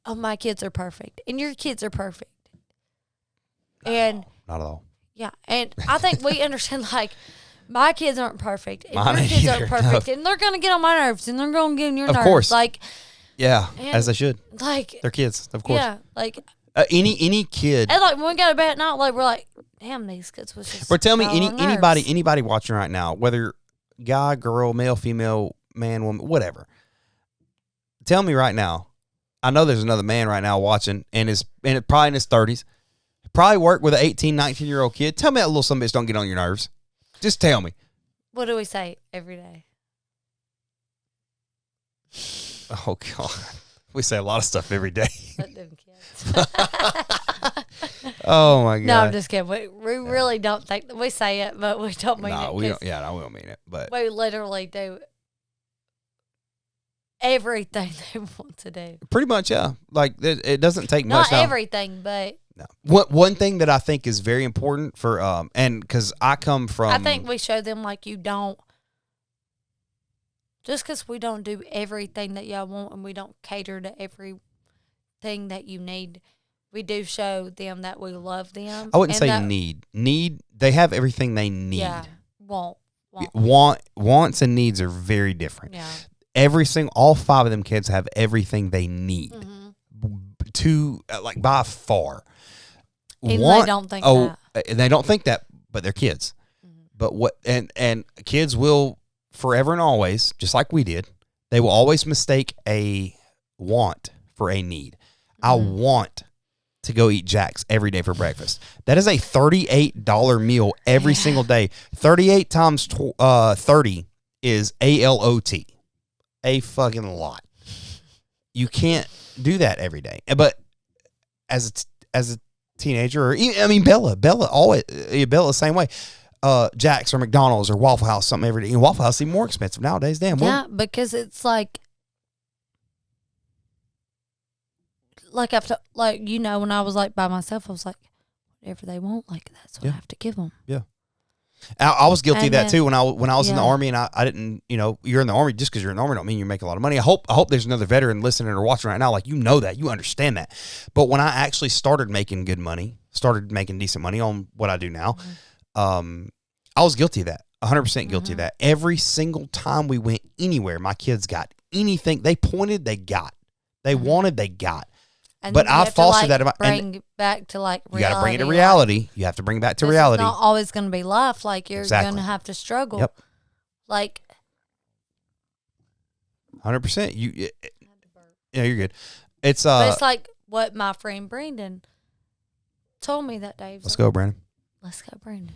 oh, my kids are perfect. And your kids are perfect. And not at all. Yeah. And I think we understand, like, my kids aren't perfect. And Mine your kids either, aren't perfect. no. And they're going to get on my nerves. And they're going to get on your nerves. Of course. Like, yeah, as they should. Like, they're kids, of course. Yeah. Like, any kid. And, like, when we go to bed at night, like, we're like, damn, these kids was just. But tell me, anybody watching right now, whether guy, girl, male, female, man, woman, whatever. Tell me right now, I know there's another man right now watching and probably in his 30s. Probably work with an 18, 19-year-old kid. Tell me that little son of a bitch don't get on your nerves. Just tell me. What do we say every day? Oh, God. We say a lot of stuff every day. Let them kids. Oh, my God. No, I'm just kidding. We really don't think that we say it, but we don't mean it. No, we don't. Yeah, no, we don't mean it. But we literally do everything they want to do. pretty much, yeah. Like, it doesn't take much. Not everything, but No. One thing that I think is very important for, and because I come from. I think we show them like you don't. Just because we don't do everything that y'all want and we don't cater to everything that you need, we do show them that we love them. I wouldn't say need. They have everything they need. Yeah, want. Wants and needs are very different. Yeah. All 5 of them kids have everything they need. To like by far. Even they don't think that. They don't think that, but they're kids. But and kids will forever and always, just like we did, they will always mistake a want for a need. I want to go eat Jack's every day for breakfast. That is a $38 meal every single day. 38 times 30 is ALOT. A fucking lot. You can't do that every day. But as a teenager, or Bella always Bella the same way. Jack's or McDonald's or Waffle House, something every day. And Waffle House is even more expensive nowadays. Damn. Yeah, because it's like when I was like by myself, I was like, whatever they want, like that's what I have to give them. Yeah. I was guilty of that too when I was in the Army, and I didn't, you're in the Army, just because you're in the Army don't mean you make a lot of money. I hope there's another veteran listening or watching right now, like, that, you understand that. But when I actually started making good money, started making decent money on what I do now, I was guilty of that, 100% guilty of that. Every single time we went anywhere, my kids got anything they pointed, they got. They wanted, they got. And but I fostered that. Bring back to like reality. You got to bring it to reality. You have to bring it back to reality. It's not always going to be life. Like you're going to have to struggle. Yep. Like 100%. You're good. It's but it's like what my friend Brandon told me that day. Let's go, Brandon. Let's go, Brandon.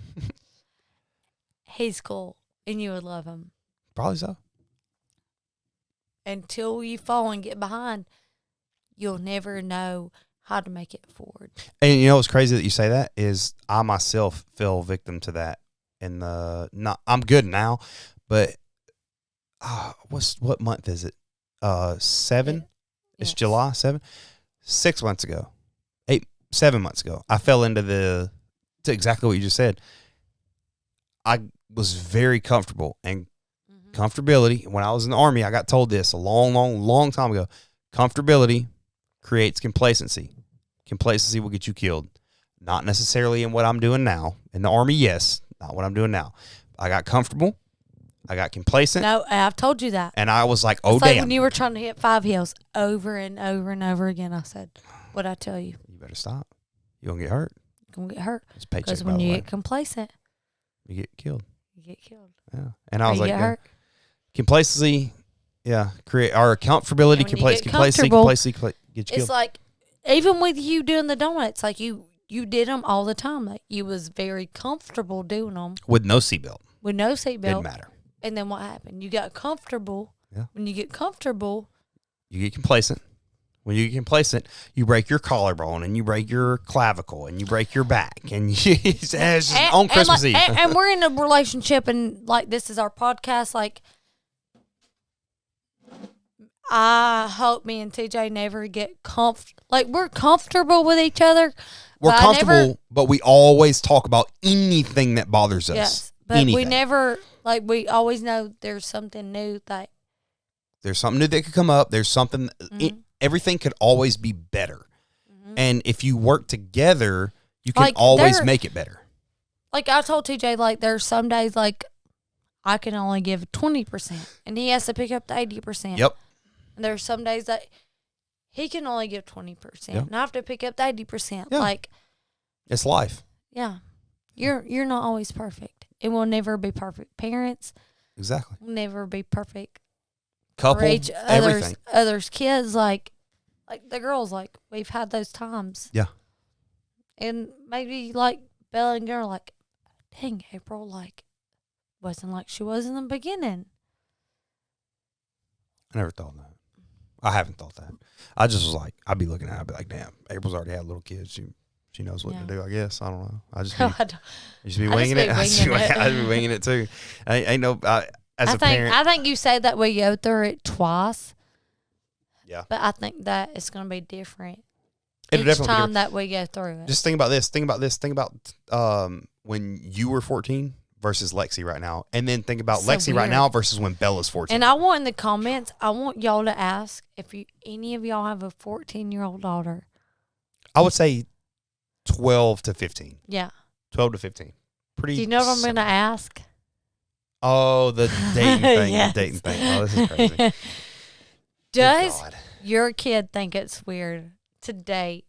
He's cool, and you would love him. Probably so. Until you fall and get behind, you'll never know how to make it forward. And you know what's crazy that you say that is I myself fell victim to that. I'm good now, but what month is it? 7? It's July 7. 6 months ago, 7 months ago, I fell into exactly what you just said. I was very comfortable, and comfortability. When I was in the Army, I got told this a long time ago. Comfortability creates complacency. Complacency will get you killed. Not necessarily in what I'm doing now. In the Army, yes. Not what I'm doing now. I got comfortable. I got complacent. No, I've told you that. And I was like, oh, it's damn. Like when you were trying to hit 5 hills over and over and over again, I said, what'd I tell you? You better stop. You're going to get hurt. You're going to get hurt. Because when you get complacent, you get killed. You get killed. Yeah. And I was like, hurt. Complacency, create our comfortability, complacency gets you killed. It's like, even with you doing the donuts, like you did them all the time. Like you was very comfortable doing them. With no seatbelt. Didn't matter. And then what happened? You got comfortable. Yeah. When you get comfortable. You get complacent. When you get complacent, you break your collarbone and you break your clavicle and you break your back on Christmas Eve. And we're in a relationship, and like this is our podcast. Like I hope me and TJ never get like we're comfortable with each other. We're comfortable, but we always talk about anything that bothers us. Yes, but anything. We never we always know there's something new there's something new that could come up. There's something. Everything could always be better. And if you work together, you can always make it better. Like I told TJ, like there's some days like I can only give 20% and he has to pick up the 80%. Yep. And there's some days that he can only give 20% and I have to pick up the 80%. Yeah. Like it's life. Yeah. You're not always perfect. It will never be perfect. Parents. Exactly. Will never be perfect. Couple, for each everything. Others kids, like like the girls, like we've had those times. Yeah. And maybe like Bella and Gunnar, like, dang, April, like, wasn't like she was in the beginning. I never thought that. I haven't thought that. I just was like, I'd be looking at it, I'd be like, damn, April's already had little kids. She knows what to do, I guess. I don't know. I just be winging it. I just be winging it too. Ain't no, as a parent. I think you said that we go through it twice. Yeah. But I think that it's going to be different It'll each time that we go through it. Just think about this. Think about when you were 14 versus Lexi right now. And then think about Lexi weird. right now versus when Bella's 14. And I want in the comments, I want y'all to ask if any of y'all have a 14-year-old daughter. I would say 12 to 15. Yeah. 12 to 15. Pretty. Do you know what I'm going to ask? Oh, the dating thing. Yes. The dating thing. Oh, this is crazy. Does your kid think it's weird to date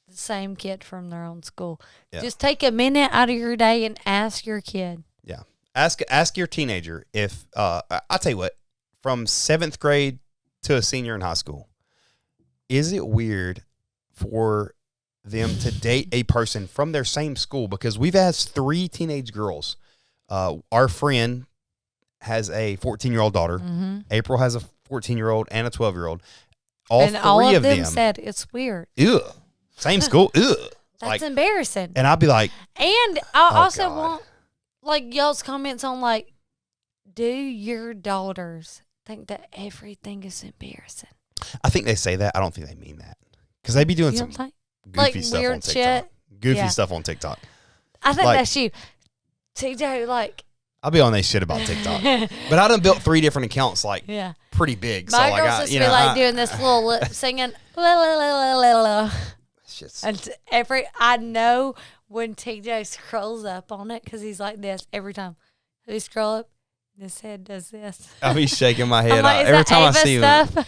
the same kid from their own school? Yeah. Just take a minute out of your day and ask your kid. Yeah. Ask your teenager if I'll tell you what, from 7th grade to a senior in high school, is it weird for them to date a person from their same school? Because we've asked 3 teenage girls. Our friend has a 14-year-old daughter. Mm-hmm. April has a 14-year-old and a 12-year-old. All 3 all of them said it's weird. Ew. Same school. Ew. That's embarrassing. And I'd be like, and I also want like y'all's comments on like, do your daughters think that everything is embarrassing? I think they say that. I don't think they mean that. Because they be doing some goofy like stuff weird on TikTok. shit? Goofy stuff on TikTok. I think like, that's you. TJ, like. I'll be on that shit about TikTok. But I done built 3 different accounts, like, pretty big. My so girls like, just be like doing this little lip singing. La, la, la, la, la, la. And I know when TJ scrolls up on it, because he's like this every time. He scroll up, his head does this. I'll be shaking my head. Like, every time Ava I see him.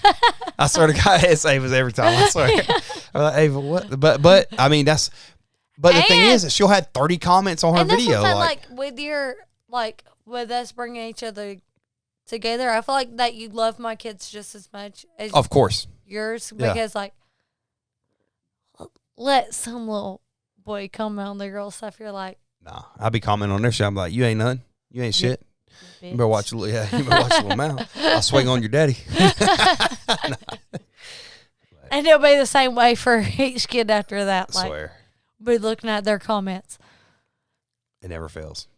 I swear to God, it's Ava's every time. I swear. I'm like, Ava, what? But I mean, that's. But the thing is, she'll have 30 comments on her video. Like with your. Like, with us bringing each other together, I feel like that you love my kids just as much as of course yours, because like, let some little boy comment on the girl stuff. You're like, nah, I'll be commenting on their shit. I'm like, you ain't nothing. You ain't shit. You better watch your little mouth. I'll swing on your daddy. And it'll be the same way for each kid after that. I like, swear. Be looking at their comments. It never fails.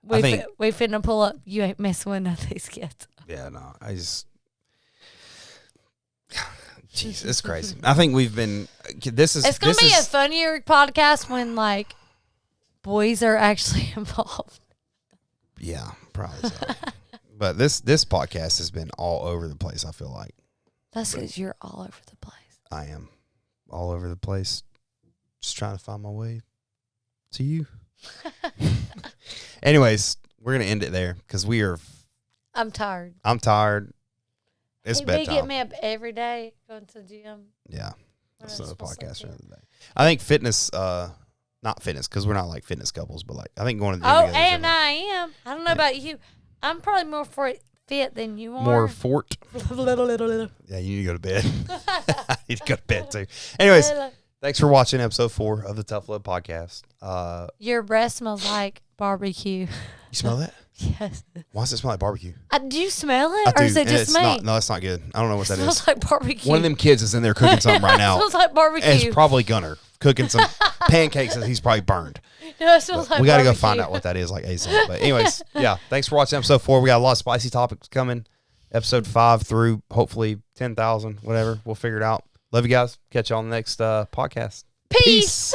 We finna pull up. You ain't messing with none of these kids. Yeah, no. Jeez, it's crazy. I think we've been. It's gonna be a funnier podcast when like boys are actually involved. Yeah, probably so. But this podcast has been all over the place. I feel like that's because you're all over the place. I am all over the place, just trying to find my way to you. Anyways, we're going to end it there because I'm tired. I'm tired. It's bedtime. They get me up every day going to the gym. Yeah. That's another podcast for another day. I think fitness, not fitness because we're not like fitness couples, but like I think going to the gym. Oh, and I am. I don't know about you. I'm probably more fit than you are. More fort. Yeah, you need to go to bed. I need to go to bed too. Anyways. Thanks for watching episode 4 of the Tough Love Podcast. Your breath smells like barbecue. You smell that? Yes. Why does it smell like barbecue? Do you smell it? Or is it just me? No, that's not good. I don't know what that is. It smells like barbecue. One of them kids is in there cooking something right now. It smells like barbecue. And it's probably Gunner cooking some pancakes that he's probably burned. No, it smells like we got to go barbecue. find out what that is like ASAP. But anyways, yeah, thanks for watching episode 4. We got a lot of spicy topics coming. Episode 5 through hopefully 10,000, whatever. We'll figure it out. Love you guys. Catch you on the next podcast. Peace.